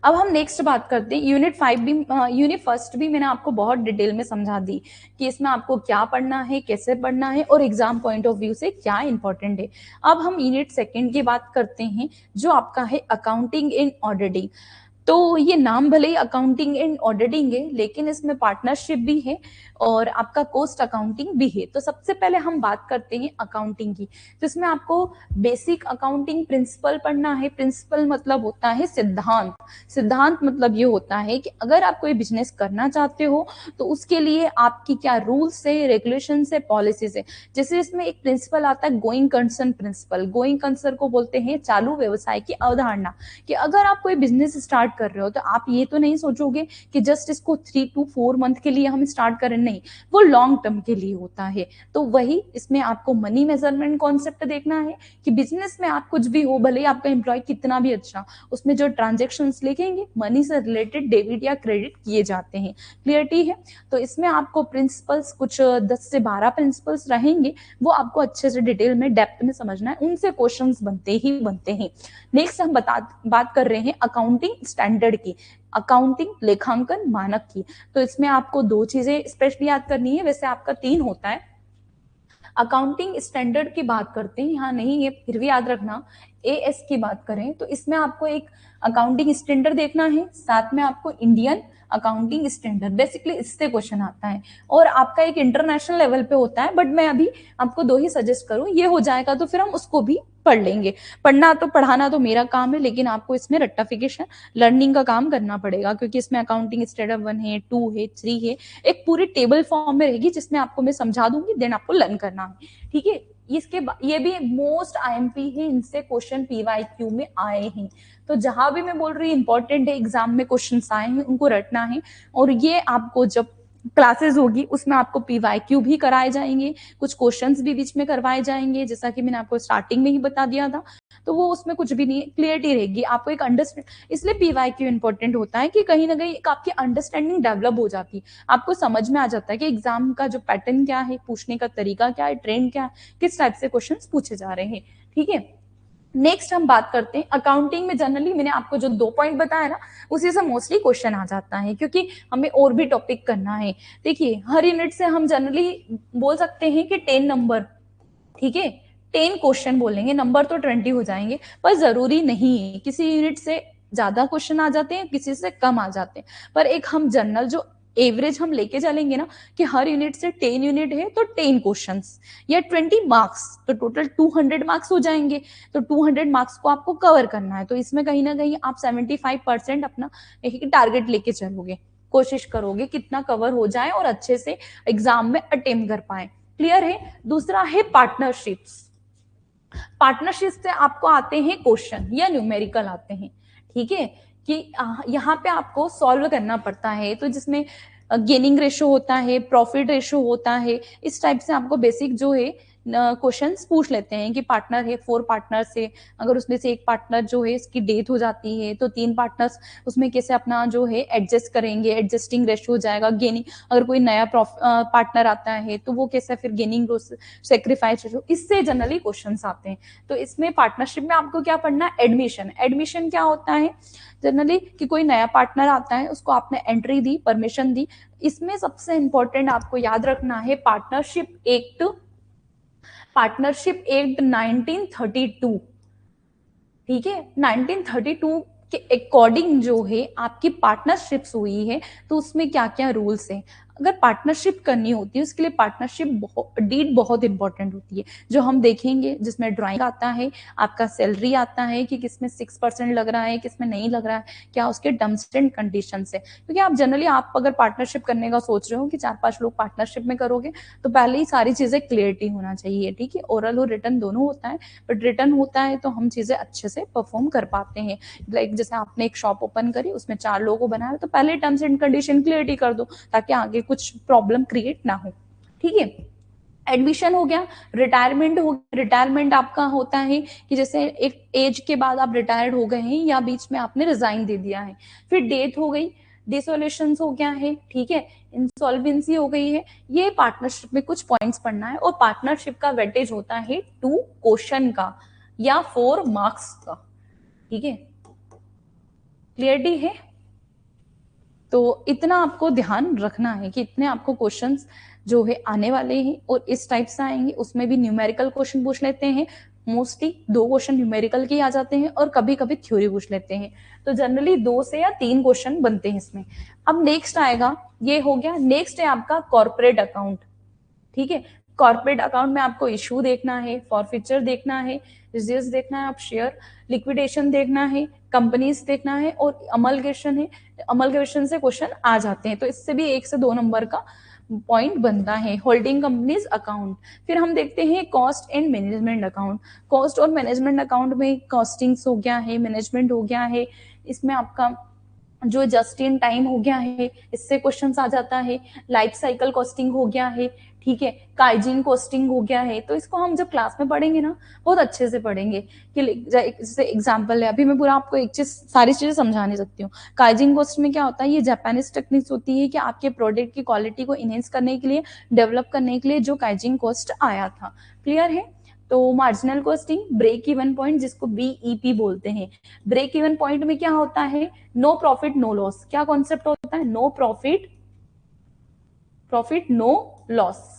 अब हम नेक्स्ट बात करते हैं यूनिट 5 भी, यूनिट फर्स्ट भी मैंने आपको बहुत डिटेल में समझा दी कि इसमें आपको क्या पढ़ना है, कैसे पढ़ना है और एग्जाम पॉइंट ऑफ व्यू से क्या इंपॉर्टेंट है। अब हम यूनिट सेकंड की बात करते हैं जो आपका है अकाउंटिंग इन ऑडिटिंग। तो ये नाम भले ही अकाउंटिंग एंड ऑडिटिंग है, लेकिन इसमें पार्टनरशिप भी है और आपका कॉस्ट अकाउंटिंग भी है। तो सबसे पहले हम बात करते हैं अकाउंटिंग की, जिसमें आपको बेसिक अकाउंटिंग प्रिंसिपल पढ़ना है। प्रिंसिपल मतलब होता है सिद्धांत। सिद्धांत मतलब ये होता है कि अगर आप कोई बिजनेस करना चाहते हो तो उसके लिए आपकी क्या रूल्स है, रेगुलेशन है, पॉलिसीज है। जैसे इसमें एक प्रिंसिपल आता है going concern principle. Going concern को बोलते हैं चालू व्यवसाय की अवधारणा, कि अगर आप कोई बिजनेस स्टार्ट कर रहे हो तो आप ये तो नहीं सोचोगे कि जस्ट इसको 3 to 4 मंथ के लिए हम स्टार्ट करें, नहीं, वो लॉन्ग टर्म के लिए होता है। तो वही इसमें आपको मनी मेजरमेंट कॉन्सेप्ट देखना है कि बिजनेस में आप कुछ भी हो, भले ही आपका एम्प्लॉय कितना भी अच्छा, उसमें जो ट्रांजेक्शन्स लिखेंगे मनी से रिलेटेड डेबिट या क्रेडिट किए जाते हैं। क्लियरिटी है? तो इसमें आपको प्रिंसिपल्स कुछ 10 से 12 प्रिंसिपल्स रहेंगे, वो आपको अच्छे से डिटेल में डेप्थ में समझना है, उनसे क्वेश्चंस बनते ही बनते हैं। नेक्स्ट हम बात कर रहे हैं अकाउंटिंग स्टैंडर्ड की, अकाउंटिंग लेखांकन मानक की। तो इसमें आपको 2 चीजें स्पेशली याद करनी है, वैसे आपका 3 होता है। अकाउंटिंग स्टैंडर्ड की बात करते हैं, यहाँ नहीं है फिर भी याद रखना। एएस की बात करें तो इसमें आपको एक अकाउंटिंग स्टैंडर्ड देखना है, साथ में आपको इंडियन अकाउंटिंग स्टैंडर्ड, बेसिकली इससे क्वेश्चन आता है। और आपका एक इंटरनेशनल लेवल पे होता है, बट मैं अभी आपको 2 ही सजेस्ट करूं, ये हो जाएगा तो फिर हम उसको भी पढ़ लेंगे। पढ़ाना तो मेरा काम है, लेकिन आपको इसमें रट्टाफिकेशन लर्निंग का काम करना पड़ेगा, क्योंकि इसमें अकाउंटिंग स्टैंडर्ड 1 है, 2 है, 3 है, एक पूरी टेबल फॉर्म में रहेगी जिसमें आपको मैं समझा दूंगी, देन आपको लर्न करना है, ठीक है। ये भी मोस्ट आईएमपी है, इनसे क्वेश्चन पीवाईक्यू में आए हैं। तो जहां भी मैं बोल रही हूँ इंपॉर्टेंट है, एग्जाम में क्वेश्चन आए हैं, उनको रटना है। और ये आपको जब क्लासेस होगी उसमें आपको पीवाईक्यू भी कराए जाएंगे, कुछ क्वेश्चंस भी बीच में करवाए जाएंगे, जैसा कि मैंने आपको स्टार्टिंग में ही बता दिया था। तो वो उसमें कुछ भी नहीं, क्लियरिटी रहेगी आपको, एक अंडरस्टैंड। इसलिए पीवाईक्यू इंपॉर्टेंट होता है कि कहीं ना कहीं एक आपकी अंडरस्टैंडिंग डेवलप हो जाती है, आपको समझ में आ जाता है कि एग्जाम का जो पैटर्न क्या है, पूछने का तरीका क्या है, ट्रेंड क्या है, किस टाइप से क्वेश्चन पूछे जा रहे हैं, ठीक है। नेक्स्ट हम बात करते हैं अकाउंटिंग में। जनरली मैंने आपको जो 2 पॉइंट बताया ना, उसी से मोस्टली क्वेश्चन आ जाता है, क्योंकि हमें और भी टॉपिक करना है। देखिए हर यूनिट से हम जनरली बोल सकते हैं कि 10 नंबर, ठीक है, 10 क्वेश्चन बोलेंगे, नंबर तो 20 हो जाएंगे, पर जरूरी नहीं है, किसी यूनिट से ज्यादा क्वेश्चन आ जाते हैं, किसी से कम आ जाते हैं। पर एक हम जनरल जो एवरेज हम लेके चलेंगे ना कि हर यूनिट से 10 यूनिट है तो 10 क्वेश्चंस या 20 मार्क्स, तो टोटल 200 मार्क्स हो जाएंगे। तो 200 मार्क्स को आपको कवर करना है, तो इसमें कहीं ना कहीं आप 75% अपना एक टारगेट लेके चलोगे, कोशिश करोगे कितना कवर हो जाए और अच्छे से एग्जाम में अटेम्प्ट कर पाए। क्लियर है। दूसरा है पार्टनरशिप्स। पार्टनरशिप से आपको आते हैं क्वेश्चन या न्यूमेरिकल आते हैं, ठीक है, कि यहाँ पे आपको सॉल्व करना पड़ता है, तो जिसमें गेनिंग रेशो होता है, प्रॉफिट रेशो होता है, इस टाइप से आपको बेसिक जो है क्वेश्चंस पूछ लेते हैं कि पार्टनर है, 4 पार्टनर से अगर उसमें से एक पार्टनर जो है इसकी डेथ हो जाती है तो 3 पार्टनर्स उसमें कैसे अपना जो है एडजस्ट करेंगे, एडजस्टिंग रेशो हो जाएगा। गेनिंग, अगर कोई नया पार्टनर आता है तो वो कैसे फिर गेनिंग सेक्रीफाइस रेशो, इससे जनरली क्वेश्चंस आते हैं। तो इसमें पार्टनरशिप में आपको क्या पढ़ना है, एडमिशन। एडमिशन क्या होता है जनरली कि कोई नया पार्टनर आता है, उसको आपने एंट्री दी, परमिशन दी। इसमें सबसे इंपॉर्टेंट आपको याद रखना है पार्टनरशिप एक्ट 1932, ठीक है। 1932 के अकॉर्डिंग जो है आपकी पार्टनरशिप्स हुई है, तो उसमें क्या क्या रूल्स हैं। अगर पार्टनरशिप करनी होती है उसके लिए पार्टनरशिप डीड बहुत इंपॉर्टेंट होती है, जो हम देखेंगे, जिसमें ड्राइंग आता है, आपका सैलरी आता है कि किसमें 6% लग रहा है, किसमें नहीं लग रहा है, क्या उसके टर्म्स एंड कंडीशन है। क्योंकि आप जनरली आप अगर पार्टनरशिप करने का सोच रहे हो कि 4-5 लोग पार्टनरशिप में करोगे, तो पहले ही सारी चीजें क्लियरिटी होना चाहिए, ठीक है। ओरल और रिटर्न दोनों होता है, बट रिटर्न होता है तो हम चीजें अच्छे से परफॉर्म कर पाते हैं। लाइक जैसे आपने एक शॉप ओपन करी, उसमें 4 लोगों को बनाया, तो पहले टर्म्स एंड कंडीशन क्लियरिटी कर दो ताकि आगे कुछ प्रॉब्लम क्रिएट ना हो, ठीक है। एडमिशन हो गया। रिटायरमेंट हो गया। रिटायरमेंट आपका होता है कि जैसे एक एज के बाद आप रिटायर्ड हो गए हैं या बीच में आपने रिजाइन दे दिया है, फिर डेथ हो गई, डिसोल्यूशन हो गया है, ठीक है, इंसॉल्वेंसी हो गई है। ये पार्टनरशिप में कुछ पॉइंट्स पढ़ना है। और पार्टनरशिप का वेटेज होता है 2 क्वेश्चन का या 4 मार्क्स का, ठीक है। क्लियरिटी है। तो इतना आपको ध्यान रखना है कि इतने आपको क्वेश्चंस जो है आने वाले हैं और इस टाइप से आएंगे। उसमें भी न्यूमेरिकल क्वेश्चन पूछ लेते हैं, मोस्टली 2 क्वेश्चन न्यूमेरिकल के आ जाते हैं और कभी कभी थ्योरी पूछ लेते हैं। तो जनरली 2 से या 3 क्वेश्चन बनते हैं इसमें। अब नेक्स्ट आएगा, ये हो गया। नेक्स्ट है आपका कॉर्पोरेट अकाउंट, ठीक है। कॉर्पोरेट अकाउंट में आपको इशू देखना है, फॉरफीचर देखना है, रिजर्व देखना है, आप शेयर लिक्विडेशन देखना है, कंपनीज देखना है और अमलगेशन है। अमलगेशन से क्वेश्चन आ जाते हैं, तो इससे भी 1 से 2 नंबर का पॉइंट बनता है। Holding companies account. फिर हम देखते हैं cost and management account. Cost और मैनेजमेंट अकाउंट में कॉस्टिंग्स हो गया है, मैनेजमेंट हो गया है, इसमें आपका जो जस्ट इन टाइम हो गया है, इससे क्वेश्चन आ जाता है। लाइफ साइकिल कॉस्टिंग हो गया है, ठीक है। काइजिन कॉस्टिंग हो गया है। तो इसको हम जब क्लास में पढ़ेंगे ना बहुत अच्छे से पढ़ेंगे कि जैसे एग्जांपल है, अभी मैं पूरा आपको एक चीज सारी चीजें समझा नहीं सकती हूँ। काइजिन कॉस्ट में क्या होता है, ये जापानीज टेक्निक्स होती है कि आपके प्रोडक्ट की क्वालिटी को इनहेंस करने के लिए, डेवलप करने के लिए जो काइजिन कॉस्ट आया था। क्लियर है। तो marginal costing, break even point जिसको बीईपी बोलते हैं। ब्रेक इवन पॉइंट में क्या होता है, नो प्रॉफिट नो लॉस। क्या कॉन्सेप्ट होता है, नो प्रॉफिट नो लॉस।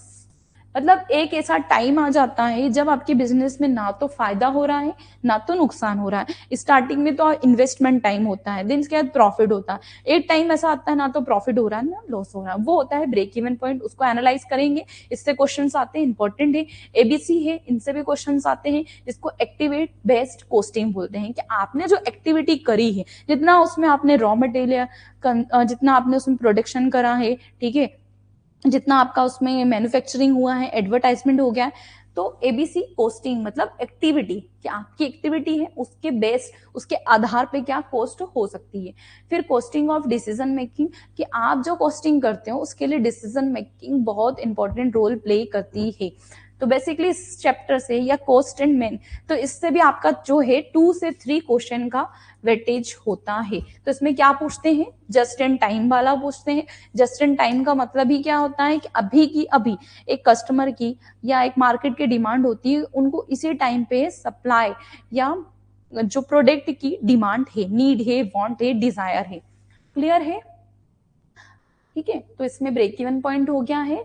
मतलब एक ऐसा टाइम आ जाता है जब आपके बिजनेस में ना तो फायदा हो रहा है ना तो नुकसान हो रहा है। स्टार्टिंग में तो इन्वेस्टमेंट टाइम होता है, दिन के बाद प्रॉफिट होता है। एक टाइम ऐसा आता है ना तो प्रॉफिट हो रहा है ना लॉस हो रहा है, वो होता है ब्रेक इवन पॉइंट। उसको एनालाइज करेंगे, इससे क्वेश्चंस आते हैं, इंपॉर्टेंट है। एबीसी है, इनसे भी क्वेश्चंस आते हैं, जिसको एक्टिवेट बेस्ड कॉस्टिंग बोलते हैं। कि आपने जो एक्टिविटी करी है, जितना उसमें आपने रॉ मटेरियल, जितना आपने उसमें प्रोडक्शन करा है, ठीक है, जितना आपका उसमें मैन्युफैक्चरिंग हुआ है, एडवर्टाइजमेंट हो गया है, तो एबीसी कॉस्टिंग मतलब एक्टिविटी, कि आपकी एक्टिविटी है उसके बेस, उसके आधार पे क्या कॉस्ट हो सकती है। फिर कॉस्टिंग ऑफ डिसीजन मेकिंग, कि आप जो कॉस्टिंग करते हो उसके लिए डिसीजन मेकिंग बहुत इंपॉर्टेंट रोल प्ले करती है। तो बेसिकली इस चैप्टर से या कॉस्ट एंड मेन, तो इससे भी आपका जो है 2 से 3 क्वेश्चन का वेटेज होता है। तो इसमें क्या पूछते हैं, जस्ट इन टाइम वाला पूछते हैं। जस्ट इन टाइम का मतलब ही क्या होता है कि अभी की अभी एक कस्टमर की या एक मार्केट की डिमांड होती है, उनको इसी टाइम पे सप्लाई या जो प्रोडक्ट की डिमांड है, नीड है, वांट है, डिजायर है। क्लियर है। ठीक है। तो इसमें ब्रेक इवन पॉइंट हो गया है,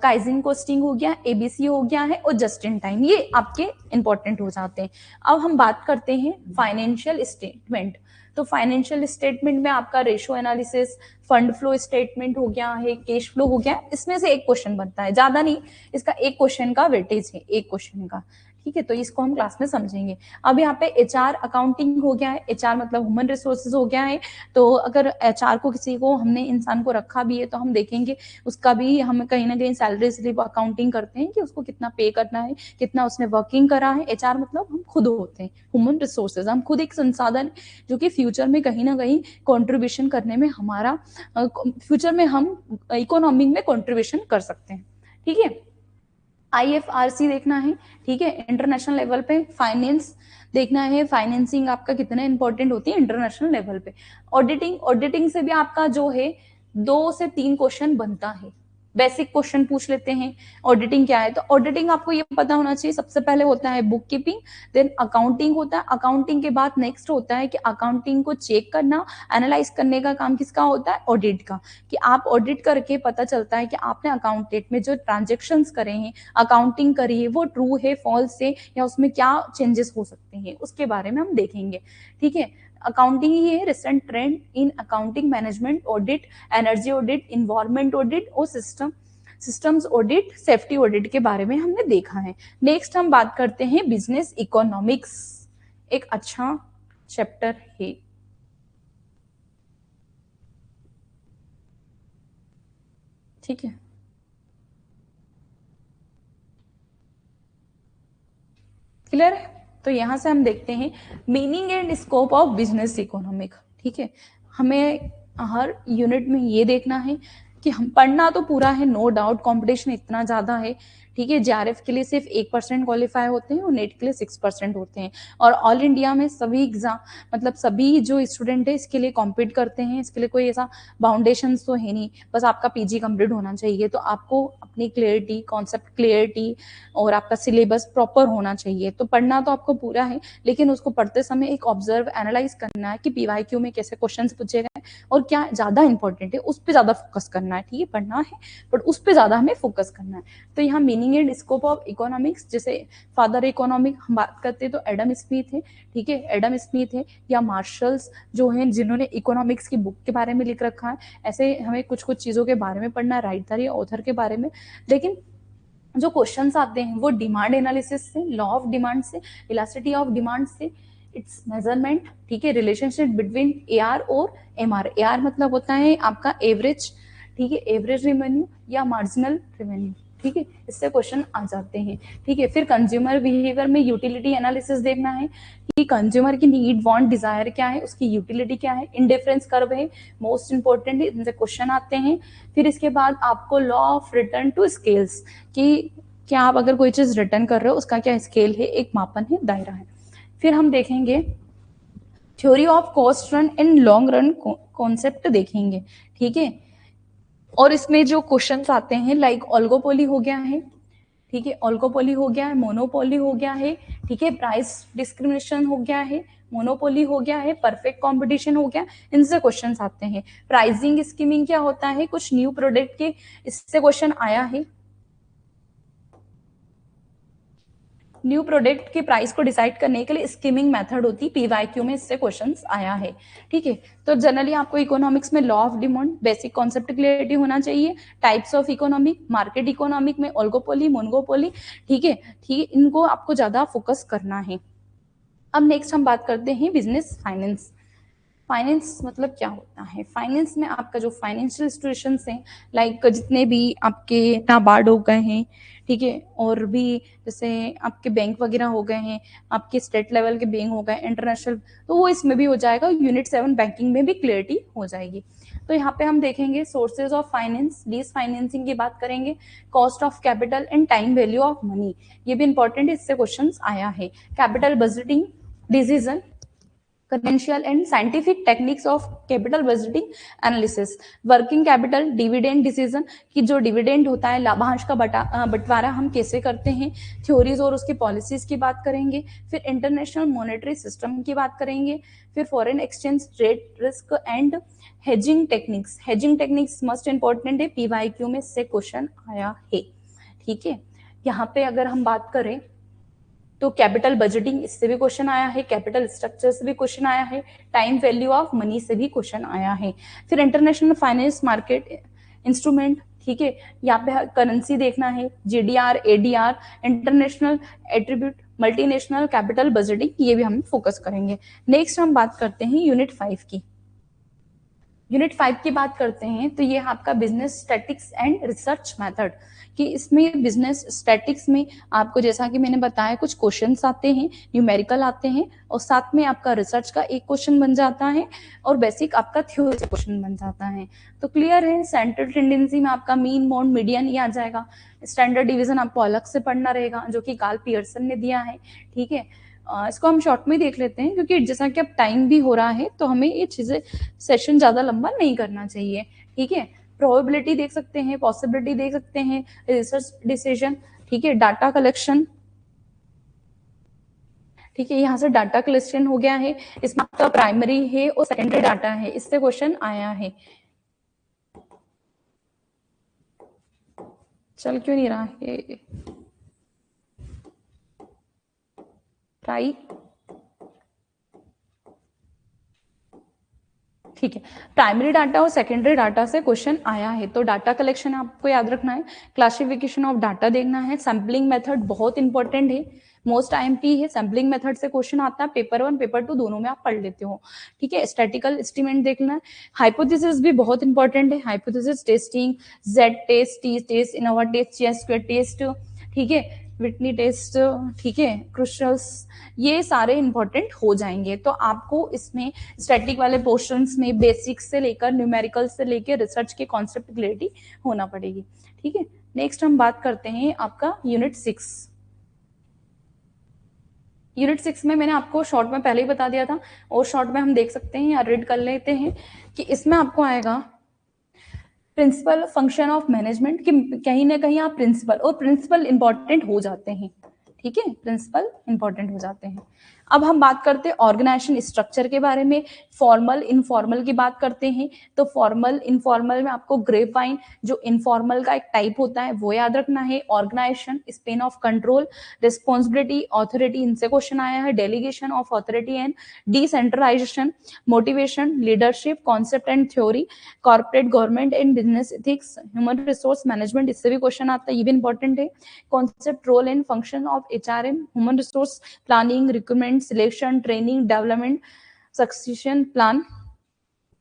काइजिन कॉस्टिंग हो गया, एबीसी हो गया है और जस्ट इन टाइम, ये आपके इंपॉर्टेंट हो जाते हैं। अब हम बात करते हैं फाइनेंशियल स्टेटमेंट। तो फाइनेंशियल स्टेटमेंट में आपका ratio analysis, fund flow statement हो गया है, कैश फ्लो हो गया, इसमें से एक क्वेश्चन बनता है, ज्यादा नहीं, इसका एक क्वेश्चन का वेटेज है, एक क्वेश्चन का, ठीक है। तो इसको हम क्लास में समझेंगे। अब यहाँ पे एचआर अकाउंटिंग हो गया है, एचआर मतलब ह्यूमन रिसोर्सेज हो गया है। तो अगर एचआर को किसी को हमने इंसान को रखा भी है तो हम देखेंगे उसका भी हम कहीं ना कहीं सैलरी स्लिप अकाउंटिंग करते हैं कि उसको कितना पे करना है, कितना उसने वर्किंग करा है। एचआर मतलब हम खुद होते हैं, ह्यूमन रिसोर्सेज, हम खुद एक संसाधन जो कि फ्यूचर में कहीं ना कहीं कॉन्ट्रीब्यूशन करने में हमारा, फ्यूचर में हम इकोनॉमी में कॉन्ट्रीब्यूशन कर सकते हैं, ठीक है। IFRC देखना है, ठीक है, इंटरनेशनल लेवल पे फाइनेंस देखना है, फाइनेंसिंग आपका कितना इंपॉर्टेंट होती है इंटरनेशनल लेवल पे। ऑडिटिंग से भी आपका जो है 2 से 3 क्वेश्चन बनता है, बेसिक क्वेश्चन पूछ लेते हैं ऑडिटिंग क्या है। तो ऑडिटिंग आपको ये पता होना चाहिए, सबसे पहले होता है बुक कीपिंग, देन अकाउंटिंग होता है, अकाउंटिंग के बाद नेक्स्ट होता है कि अकाउंटिंग को चेक करना, एनालाइज करने का काम किसका होता है, ऑडिट का, कि आप ऑडिट करके पता चलता है कि आपने अकाउंटेंट में जो ट्रांजेक्शन्स करे हैं, अकाउंटिंग करी है, वो ट्रू है, फॉल्स है, या उसमें क्या चेंजेस हो सकते हैं, उसके बारे में हम देखेंगे, ठीक है। अकाउंटिंग ही है recent trend in accounting management audit, energy audit, environment audit और सिस्टम्स ऑडिट, सेफ्टी ऑडिट के बारे में हमने देखा है। नेक्स्ट हम बात करते हैं बिजनेस इकोनॉमिक्स, एक अच्छा चैप्टर है, ठीक है। क्लियर है? तो यहां से हम देखते हैं meaning and scope of business economic, ठीक है। हमें हर यूनिट में ये देखना है कि हम पढ़ना तो पूरा है, नो डाउट, कंपटीशन इतना ज्यादा है, ठीक है। जेआरएफ के लिए सिर्फ 1% क्वालिफाई होते हैं और नेट के लिए 6% होते हैं, और ऑल इंडिया में सभी एग्जाम मतलब सभी जो स्टूडेंट है इसके लिए कॉम्पीट करते हैं, इसके लिए कोई ऐसा बाउंडेशन तो है नहीं, बस आपका पीजी कंप्लीट होना चाहिए। तो आपको अपनी क्लियरिटी, कॉन्सेप्ट क्लियरिटी और आपका सिलेबस प्रॉपर होना चाहिए। तो पढ़ना तो आपको पूरा है, लेकिन उसको पढ़ते समय एक ऑब्जर्व, एनालाइज करना है कि पीवाईक्यू में कैसे क्वेश्चन पूछे गए और क्या ज्यादा इंपॉर्टेंट है, उस पर ज्यादा फोकस करना है, ठीक है। पढ़ना है बट उस पर ज्यादा हमें फोकस करना है। तो यहाँ meaning and scope of economics, जैसे फादर इकोनॉमिक हम बात करते हैं तो एडम स्मिथ है, ठीक है, एडम स्मिथ है, या मार्शल्स जो हैं जिन्होंने इकोनॉमिक्स की बुक के बारे में लिख रखा है। ऐसे हमें कुछ कुछ चीजों के बारे में पढ़ना है, राइटर या ऑथर के बारे में। लेकिन जो क्वेश्चंस आते हैं वो डिमांड एनालिसिस से, लॉ ऑफ डिमांड से, इलास्टिसिटी ऑफ डिमांड से, इट्स मेजरमेंट, ठीक है, रिलेशनशिप बिटवीन एआर और एमआर। एआर मतलब होता है आपका एवरेज, ठीक है, एवरेज रेवेन्यू या मार्जिनल रेवेन्यू, ठीक है, इससे क्वेश्चन आ जाते हैं, ठीक है। फिर कंज्यूमर बिहेवियर में यूटिलिटी एनालिसिस देखना है कि कंज्यूमर की नीड, वांट, डिजायर क्या है, उसकी यूटिलिटी क्या है। इंडिफरेंस कर्व है, मोस्ट इंपॉर्टेंट है, इनसे क्वेश्चन आते हैं। फिर इसके बाद आपको law of return to scales, कि क्या आप अगर कोई चीज रिटर्न कर रहे हो उसका क्या स्केल है, एक मापन है, दायरा है। फिर हम देखेंगे theory of cost run and long run concept देखेंगे, ठीक है। और इसमें जो क्वेश्चंस आते हैं लाइक ऑल्गोपोली हो गया है, ठीक है, ऑल्गोपोली हो गया है, मोनोपोली हो गया है, ठीक है, प्राइस डिस्क्रिमिनेशन हो गया है, मोनोपोली हो गया है, परफेक्ट कंपटीशन हो गया, इनसे क्वेश्चंस आते हैं। प्राइसिंग स्कीमिंग क्या होता है, कुछ न्यू प्रोडक्ट के, इससे क्वेश्चन आया है। न्यू प्रोडक्ट की प्राइस को डिसाइड करने के लिए स्कीमिंग मेथड होती है, पीवाईक्यू में इससे क्वेश्चंस आया है, ठीक है। तो जनरली आपको इकोनॉमिक्स में law of demand, basic concept clarity होना चाहिए। Types of economic, market economic में ओलिगोपोली, मोनोपोली, ठीक है, ठीक है, इनको आपको ज्यादा फोकस करना है। अब नेक्स्ट हम बात करते हैं बिजनेस फाइनेंस। फाइनेंस मतलब क्या होता है, फाइनेंस में आपका जो फाइनेंशियल इंस्टीट्यूशंस हैं, लाइक जितने भी आपके नाबार्ड हो गए हैं, ठीक है, और भी जैसे आपके बैंक वगैरह हो गए हैं, आपके स्टेट लेवल के बैंक हो गए, इंटरनेशनल, तो वो इसमें भी हो जाएगा। यूनिट 7 बैंकिंग में भी क्लियरिटी हो जाएगी। तो यहाँ पे हम देखेंगे sources of finance, lease financing की बात करेंगे, cost of capital and time value of money, ये भी इंपॉर्टेंट है, इससे क्वेश्चन आया है। Capital budgeting decision, conventional and scientific techniques of capital budgeting analysis, working capital, dividend decision, कि जो डिविडेंड होता है, लाभांश का बंटवारा हम कैसे करते हैं, थ्योरीज और उसकी पॉलिसीज की बात करेंगे। फिर इंटरनेशनल मॉनेटरी सिस्टम की बात करेंगे। फिर foreign exchange rate risk and hedging techniques, hedging techniques must important है, पीवाईक्यू में से क्वेश्चन आया है, ठीक है। यहाँ पे अगर हम बात करें तो कैपिटल बजटिंग, इससे भी क्वेश्चन आया है, कैपिटल स्ट्रक्चर से भी क्वेश्चन आया है, टाइम वैल्यू ऑफ मनी से भी क्वेश्चन आया है। फिर इंटरनेशनल फाइनेंस मार्केट इंस्ट्रूमेंट, ठीक है, यहाँ पे करेंसी देखना है, GDR, ADR, international attribute, multinational capital budgeting, ये भी हम फोकस करेंगे। नेक्स्ट हम बात करते हैं यूनिट 5 की। यूनिट 5 की बात करते हैं तो ये आपका business statics and research method, कि इसमें बिजनेस स्टैटिक्स में आपको जैसा कि मैंने बताया कुछ क्वेश्चंस आते हैं, न्यूमेरिकल आते हैं, और साथ में आपका रिसर्च का एक क्वेश्चन बन जाता है, और बेसिक आपका थ्योरी से क्वेश्चन बन जाता है। तो क्लियर है, सेंट्रल टेंडेंसी में आपका मीन, मोड, मीडियन ये आ जाएगा। स्टैंडर्ड डिवीजन आपको अलग से पढ़ना रहेगा, जो कि कार्ल पियर्सन ने दिया है, ठीक है। इसको हम शॉर्ट में देख लेते हैं, क्योंकि जैसा कि अब टाइम भी हो रहा है तो हमें ये चीजें सेशन ज्यादा लंबा नहीं करना चाहिए, ठीक है। प्रोबेबिलिटी देख सकते हैं, पॉसिबिलिटी देख सकते हैं, रिसर्च डिसीजन, ठीक है, डाटा कलेक्शन, ठीक है, यहाँ से डाटा कलेक्शन हो गया है, इसमें आपका प्राइमरी है और सेकेंडरी डाटा है, इससे क्वेश्चन आया है। चल क्यों नहीं रहा है ट्राई, ठीक है। प्राइमरी डाटा और सेकेंडरी डाटा से क्वेश्चन आया है, तो डाटा कलेक्शन आपको याद रखना है, क्लासिफिकेशन ऑफ डाटा देखना है, सैम्पलिंग मेथड बहुत इंपॉर्टेंट है, मोस्ट आईएमपी है, सैम्पलिंग मेथड से क्वेश्चन आता है, पेपर 1 पेपर 2 दोनों में आप पढ़ लेते हो, ठीक है। स्टैटिकल एस्टीमेट देखना है, हाइपोथेसिस भी बहुत इंपॉर्टेंट है, hypothesis testing, Z test, T test, ANOVA test, chi square test, ठीक है, विटनी टेस्ट, ठीक है, क्रुशल्स, ये सारे इंपॉर्टेंट हो जाएंगे। तो आपको इसमें स्टैटिक वाले पोर्शंस में बेसिक्स से लेकर न्यूमेरिकल से लेकर रिसर्च के कॉन्सेप्ट क्लियरिटी होना पड़ेगी, ठीक है। नेक्स्ट हम बात करते हैं आपका यूनिट 6। यूनिट 6 में मैंने आपको शॉर्ट में पहले ही बता दिया था, और शॉर्ट में हम देख सकते हैं या रीड कर लेते हैं, कि इसमें आपको आएगा प्रिंसिपल फंक्शन ऑफ मैनेजमेंट, कि कहीं ना कहीं आप प्रिंसिपल, और प्रिंसिपल इंपॉर्टेंट हो जाते हैं, ठीक है, प्रिंसिपल इंपॉर्टेंट हो जाते हैं। अब हम बात करते हैं ऑर्गेनाइजेशन स्ट्रक्चर के बारे में, फॉर्मल इनफॉर्मल की बात करते हैं। तो फॉर्मल इनफॉर्मल में आपको ग्रेप वाइन, जो इनफॉर्मल का एक टाइप होता है, वो याद रखना है। Organisation, span of control, responsibility, authority, इनसे क्वेश्चन आया है। Delegation of authority and decentralisation, motivation, leadership, concept and theory, corporate government and business ethics, human resource management, इससे भी क्वेश्चन आता है, ये भी इंपॉर्टेंट है। Concept, role and function of HRM, human resource planning, recruitment, selection, training, development, succession plan,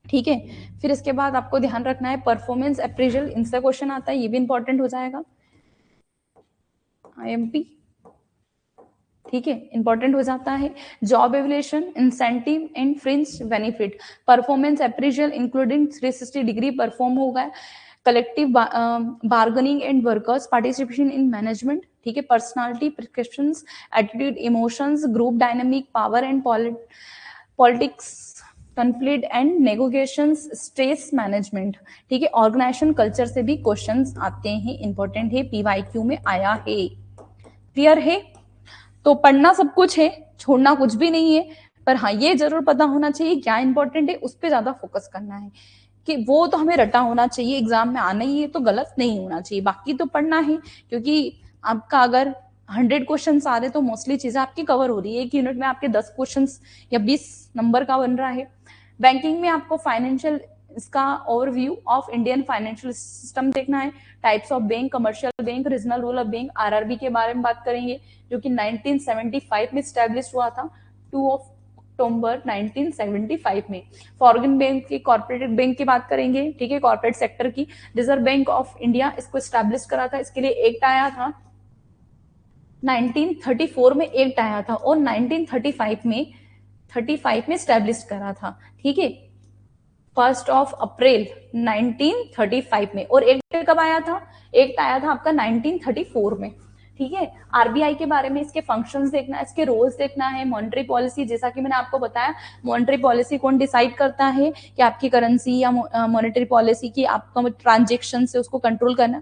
ठीक है। फिर इसके बाद आपको ध्यान रखना है परफॉर्मेंस अप्रेजल, इनसे क्वेश्चन आता है, ये भी इंपॉर्टेंट हो जाएगा, आईएमपी, ठीक है, इंपॉर्टेंट हो जाता है। Job evaluation, incentive and fringe benefit, performance appraisal including 360 degree perform होगा, collective bargaining and workers participation in management, ठीक है, personality, prescriptions, attitude, emotions, group dynamic, power and politics, conflict and negotiations, stress management, ठीक है। Organization culture से भी questions आते हैं, important है, पीवाईक्यू में आया है। क्लियर है? तो पढ़ना सब कुछ है, छोड़ना कुछ भी नहीं है, पर हाँ ये जरूर पता होना चाहिए क्या इंपॉर्टेंट है, उस पर ज्यादा फोकस करना है, कि वो तो हमें रटा होना चाहिए, एग्जाम में आना ही है तो गलत नहीं होना चाहिए, बाकी तो पढ़ना है, क्योंकि आपका अगर 100 क्वेश्चन आ रहे तो मोस्टली चीजें आपकी कवर हो रही है, एक यूनिट में आपके 10 क्वेश्चन या 20 नंबर का बन रहा है। बैंकिंग में आपको फाइनेंशियल, इसका overview of Indian financial system देखना है, types of bank, commercial bank, regional rural bank, RRB के बारे में बात करेंगे, जो कि 1975 में स्टैब्लिश हुआ था, 2 अक्टूबर 1975 में। फॉरेन बैंक की, कॉर्पोरेट बैंक की बात करेंगे, ठीक है, कॉर्पोरेट सेक्टर की। रिजर्व बैंक ऑफ इंडिया, इसको स्टैब्लिश करा था, इसके लिए एक्ट आया था 1934 में, एक्ट आया था, और 1935 में स्टैब्लिश करा था, ठीक है, 1 अप्रैल 1935 में। और एक्ट कब आया था? एक्ट आया था आपका 1934 में, ठीक है। आरबीआई के बारे में, इसके फंक्शंस देखना है, इसके रोल्स देखना है। मॉनेटरी पॉलिसी, जैसा कि मैंने आपको बताया, मॉनेटरी पॉलिसी कौन डिसाइड करता है, कि आपकी करेंसी या मॉनेटरी पॉलिसी की आपका ट्रांजेक्शन से उसको कंट्रोल करना,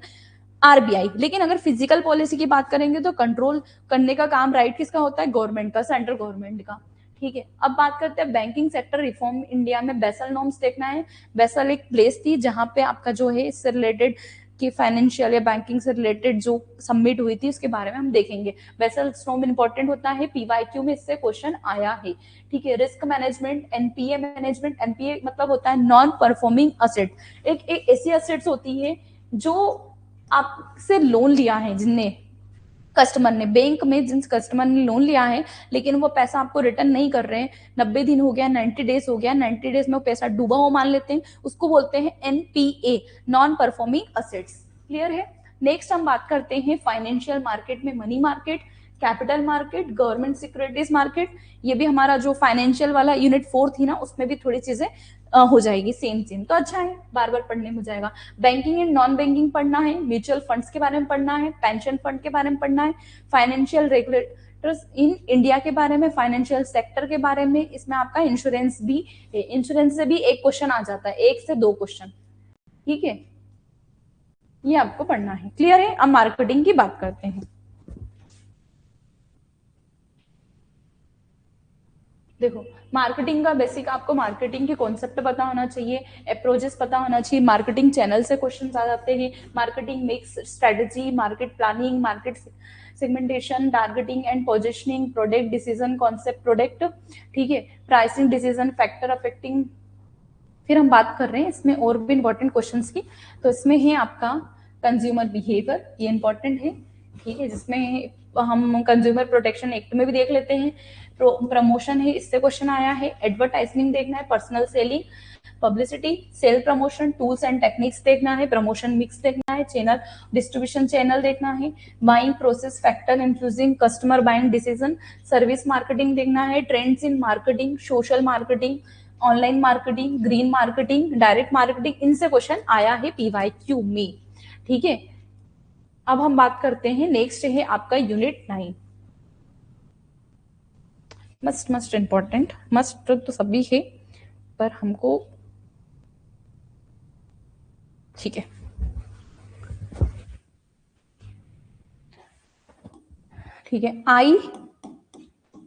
आरबीआई। लेकिन अगर फिजिकल पॉलिसी की बात करेंगे तो कंट्रोल करने का काम राइट किसका होता है? गवर्नमेंट का, सेंट्रल गवर्नमेंट का, ठीक है। अब बात करते हैं बैंकिंग सेक्टर रिफॉर्म इंडिया में। बेसल नॉर्म्स देखना है। बेसल एक प्लेस थी जहां पे आपका जो है इससे रिलेटेड कि फाइनेंशियल या बैंकिंग से रिलेटेड जो सबमिट हुई थी उसके बारे में हम देखेंगे। वेसल स्टॉर्म इंपॉर्टेंट होता है, पीवाईक्यू में इससे क्वेश्चन आया है, ठीक है। Risk management, NPA management, NPA मतलब होता है नॉन परफॉर्मिंग असेट। एक ऐसी असेट्स होती है जो आपसे लोन लिया है, जिनने कस्टमर ने, बैंक में जिन कस्टमर ने लोन लिया है लेकिन वो पैसा आपको रिटर्न नहीं कर रहे हैं, 90 दिन हो गया, 90 डेज हो गया, 90 डेज में वो पैसा डूबा हुआ मान लेते हैं, उसको बोलते हैं NPA, non performing assets. Clear है। नेक्स्ट हम बात करते हैं फाइनेंशियल मार्केट में money market, capital market, government securities market. ये भी हमारा जो फाइनेंशियल वाला यूनिट 4 थी ना, उसमें भी थोड़ी चीजें हो जाएगी सेम सेम, तो अच्छा है, बार बार पढ़ने में हो जाएगा। बैंकिंग एंड नॉन बैंकिंग पढ़ना है, म्यूचुअल फंड्स के बारे में पढ़ना है, पेंशन फंड के बारे में पढ़ना है, फाइनेंशियल रेगुलेटर्स इन इंडिया के बारे में, फाइनेंशियल सेक्टर के बारे में। इसमें आपका इंश्योरेंस भी है, इंश्योरेंस से भी एक क्वेश्चन आ जाता है, 1 से 2 क्वेश्चन, ठीक है, ये आपको पढ़ना है। क्लियर है। अब मार्केटिंग की बात करते हैं। देखो, मार्केटिंग का बेसिक आपको मार्केटिंग के कॉन्सेप्ट पता होना चाहिए, अप्रोचेस पता होना चाहिए, मार्केटिंग चैनल से क्वेश्चंस आ जाते हैं, marketing mix strategy, market planning, market segmentation, targeting and positioning, product decision concept product, ठीक है, प्राइसिंग डिसीजन, फैक्टर अफेक्टिंग। फिर हम बात कर रहे हैं इसमें और भी इंपॉर्टेंट क्वेश्चंस की, तो इसमें है आपका कंज्यूमर बिहेवियर, ये इंपॉर्टेंट है, ठीक है, जिसमें हम कंज्यूमर प्रोटेक्शन एक्ट में भी देख लेते हैं। प्रमोशन है, इससे क्वेश्चन आया है। एडवर्टाइजमेंट देखना है, personal selling, publicity, sale promotion, tools and techniques देखना है, प्रमोशन मिक्स देखना है, चैनल डिस्ट्रीब्यूशन चैनल देखना है, buying process factor influencing customer buying decision, service marketing देखना है, trends in marketing, social marketing, online marketing, green marketing, direct marketing, इनसे question आया है पीवाईक्यू में, ठीक है। अब हम बात करते हैं, नेक्स्ट है आपका यूनिट 9, मस्ट इंपॉर्टेंट, मस्ट तो सभी है पर हमको, ठीक है, ठीक है। आई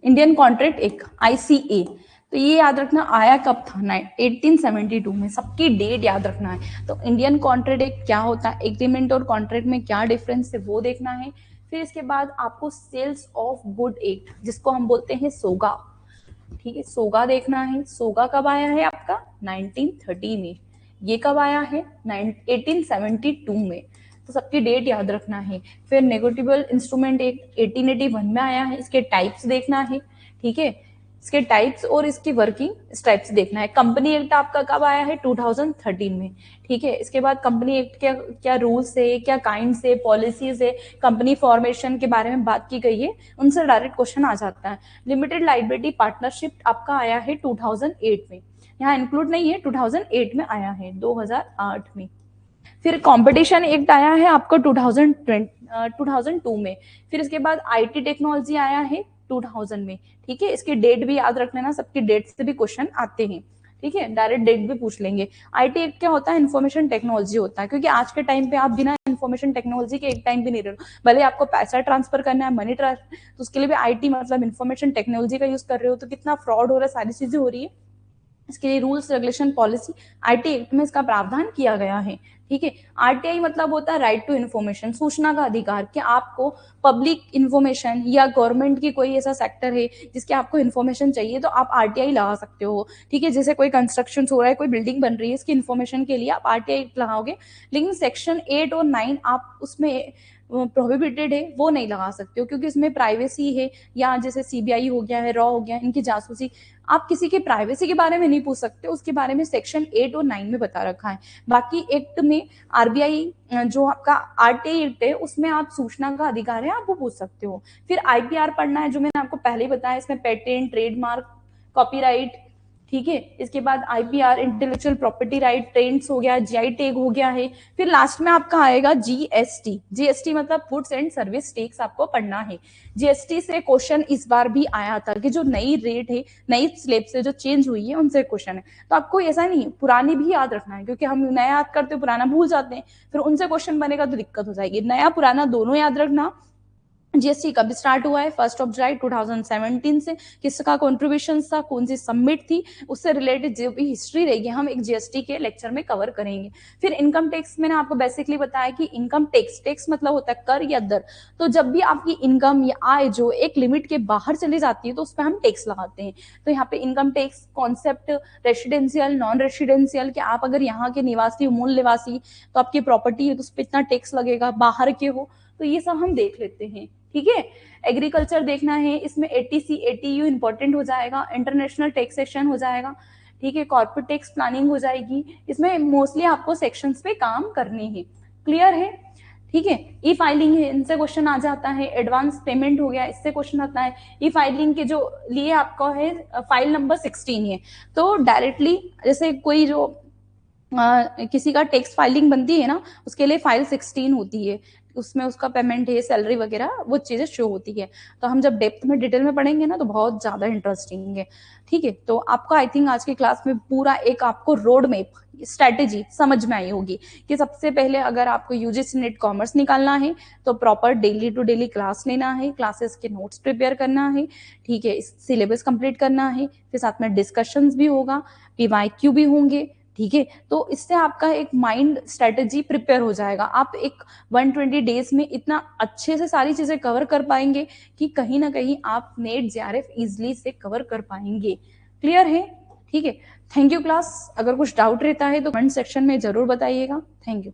इंडियन कॉन्ट्रैक्ट एक आईसीए, तो ये याद रखना आया कब था, 1872 में, सबकी डेट याद रखना है। तो इंडियन कॉन्ट्रैक्ट एक क्या होता है, एग्रीमेंट और कॉन्ट्रैक्ट में क्या डिफरेंस है वो देखना है। फिर इसके बाद आपको सेल्स ऑफ गुड एक्ट, जिसको हम बोलते हैं सोगा, ठीक है, सोगा देखना है। सोगा कब आया है आपका, 1930 में। ये कब आया है, 1872 में। तो सबकी डेट याद रखना है। फिर नेगोटिबल इंस्ट्रूमेंट एक 1881 में आया है, इसके टाइप्स देखना है, ठीक है, इसके टाइप्स और इसकी वर्किंग टाइप्स देखना है। कंपनी एक्ट आपका कब आया है, 2013 में, ठीक है। इसके बाद कंपनी एक्ट क्या क्या रूल्स है, क्या काइंड्स है, पॉलिसीज है, कंपनी फॉर्मेशन के बारे में बात की गई है, उनसे डायरेक्ट क्वेश्चन आ जाता है। लिमिटेड लाइबिलिटी पार्टनरशिप आपका आया है 2008 में, यहाँ इंक्लूड नहीं है, 2008 में आया है, 2008 में। फिर कंपटीशन एक्ट आया है आपको 2002 में। फिर इसके बाद आईटी टेक्नोलॉजी आया है 2000 में, ठीक है। इसकी डेट भी याद रख लेना, सबकी डेट से भी क्वेश्चन आते हैं, ठीक है, डायरेक्ट डेट भी पूछ लेंगे। आईटी एक्ट क्या होता है, इन्फॉर्मेशन टेक्नोलॉजी होता है, क्योंकि आज के टाइम पे आप बिना इन्फॉर्मेशन टेक्नोलॉजी के एक टाइम भी नहीं रह, भले आपको पैसा ट्रांसफर करना है, मनी ट्रांसफर, तो उसके लिए भी आईटी मतलब इन्फॉर्मेशन टेक्नोलॉजी का यूज कर रहे हो, तो कितना फ्रॉड हो रहा है, सारी चीजें हो रही है। इसके लिए rules regulation policy IT act में इसका प्रावधान किया गया है, ठीक है। आरटीआई मतलब होता है राइट टू इन्फॉर्मेशन, सूचना का अधिकार, कि आपको पब्लिक इन्फॉर्मेशन या गवर्नमेंट की कोई ऐसा सेक्टर है जिसके आपको इन्फॉर्मेशन चाहिए तो आप आरटीआई लगा सकते हो, ठीक है। जैसे कोई कंस्ट्रक्शन हो रहा है, कोई बिल्डिंग बन रही है, इसकी इन्फॉर्मेशन के लिए आप आरटीआई लगाओगे, लेकिन सेक्शन 8 और 9 आप उसमें प्रोहिबिटेड है, वो नहीं लगा सकते हो, क्योंकि इसमें प्राइवेसी है, या जैसे सीबीआई हो गया है, रॉ हो गया, इनकी जासूसी, आप किसी के प्राइवेसी के बारे में नहीं पूछ सकते, उसके बारे में सेक्शन 8 और 9 में बता रखा है। बाकी एक्ट में आरबीआई जो आपका आरटीआई एक्ट है उसमें आप सूचना का अधिकार है, आप वो पूछ सकते हो। फिर आईपीआर पढ़ना है, जो मैंने आपको पहले ही बताया, इसमें पेटेंट, ट्रेडमार्क, कॉपीराइट, ठीक है। इसके बाद IPR intellectual property right, trends हो गया, जीआई टैग हो गया है। फिर लास्ट में आपका आएगा जीएसटी, जीएसटी मतलब गुड्स एंड सर्विस टैक्स आपको पढ़ना है। जीएसटी से क्वेश्चन इस बार भी आया था कि जो नई रेट है, नई स्लैब से जो चेंज हुई है, उनसे क्वेश्चन है, तो आपको ऐसा नहीं पुरानी भी याद रखना है, क्योंकि हम नया याद करते पुराना भूल जाते हैं, फिर उनसे क्वेश्चन बनेगा तो दिक्कत हो जाएगी। नया पुराना दोनों याद रखना, जीएसटी कब स्टार्ट हुआ है? 1 जुलाई 2017 से। किसका कॉन्ट्रीब्यूशन था, कौन सी सबमिट थी, उससे रिलेटेड जो भी हिस्ट्री रहेगी हम एक जीएसटी के लेक्चर में कवर करेंगे। फिर इनकम टैक्स मैंने आपको बेसिकली बताया कि इनकम टैक्स, टैक्स मतलब होता है कर या दर। तो जब भी आपकी इनकम या आय जो एक लिमिट के बाहर चली जाती है तो उस पर हम टैक्स लगाते हैं। तो यहाँ पे income tax concept residential, non residential, कि आप अगर यहाँ के निवासी हो, मूल निवासी, तो आपकी प्रॉपर्टी है तो उस पर इतना टैक्स लगेगा, बाहर के हो तो ये सब हम देख लेते हैं। ठीक है, एग्रीकल्चर देखना है, इसमें एटीसी एटीयू इंपॉर्टेंट हो जाएगा, इंटरनेशनल टैक्सेशन हो जाएगा। ठीक है, कॉर्पोरेट टैक्स प्लानिंग हो जाएगी। इसमें मोस्टली आपको सेक्शंस पे काम करने हैं। क्लियर है? ठीक है, ई फाइलिंग है, इनसे क्वेश्चन आ जाता है। एडवांस पेमेंट हो गया, इससे क्वेश्चन आता है। ई फाइलिंग के जो लिए आपका है फाइल नंबर 16 है, तो डायरेक्टली जैसे कोई जो किसी का टैक्स फाइलिंग बनती है ना, उसके लिए फाइल 16 होती है, उसमें उसका पेमेंट है, सैलरी वगैरह वो चीजें शो होती है। तो हम जब डेप्थ में डिटेल में पढ़ेंगे ना तो बहुत ज्यादा इंटरेस्टिंग है। ठीक है, तो आपको आई थिंक आज की क्लास में पूरा एक आपको रोड मैप, स्ट्रेटेजी समझ में आई होगी कि सबसे पहले अगर आपको यूजीसी नेट कॉमर्स निकालना है तो proper daily to daily class लेना है, क्लासेस के नोट्स प्रिपेयर करना है। ठीक है, सिलेबस कंप्लीट करना है, फिर साथ में डिस्कशंस भी होगा, पीवाईक्यू भी होंगे। ठीक है, तो इससे आपका एक माइंड स्ट्रेटेजी प्रिपेयर हो जाएगा। आप एक 120 डेज में इतना अच्छे से सारी चीजें कवर कर पाएंगे कि कहीं ना कहीं आप नेट जेआरएफ इजिली से कवर कर पाएंगे। क्लियर है? ठीक है, थैंक यू क्लास। अगर कुछ डाउट रहता है तो कमेंट सेक्शन में जरूर बताइएगा। Thank you.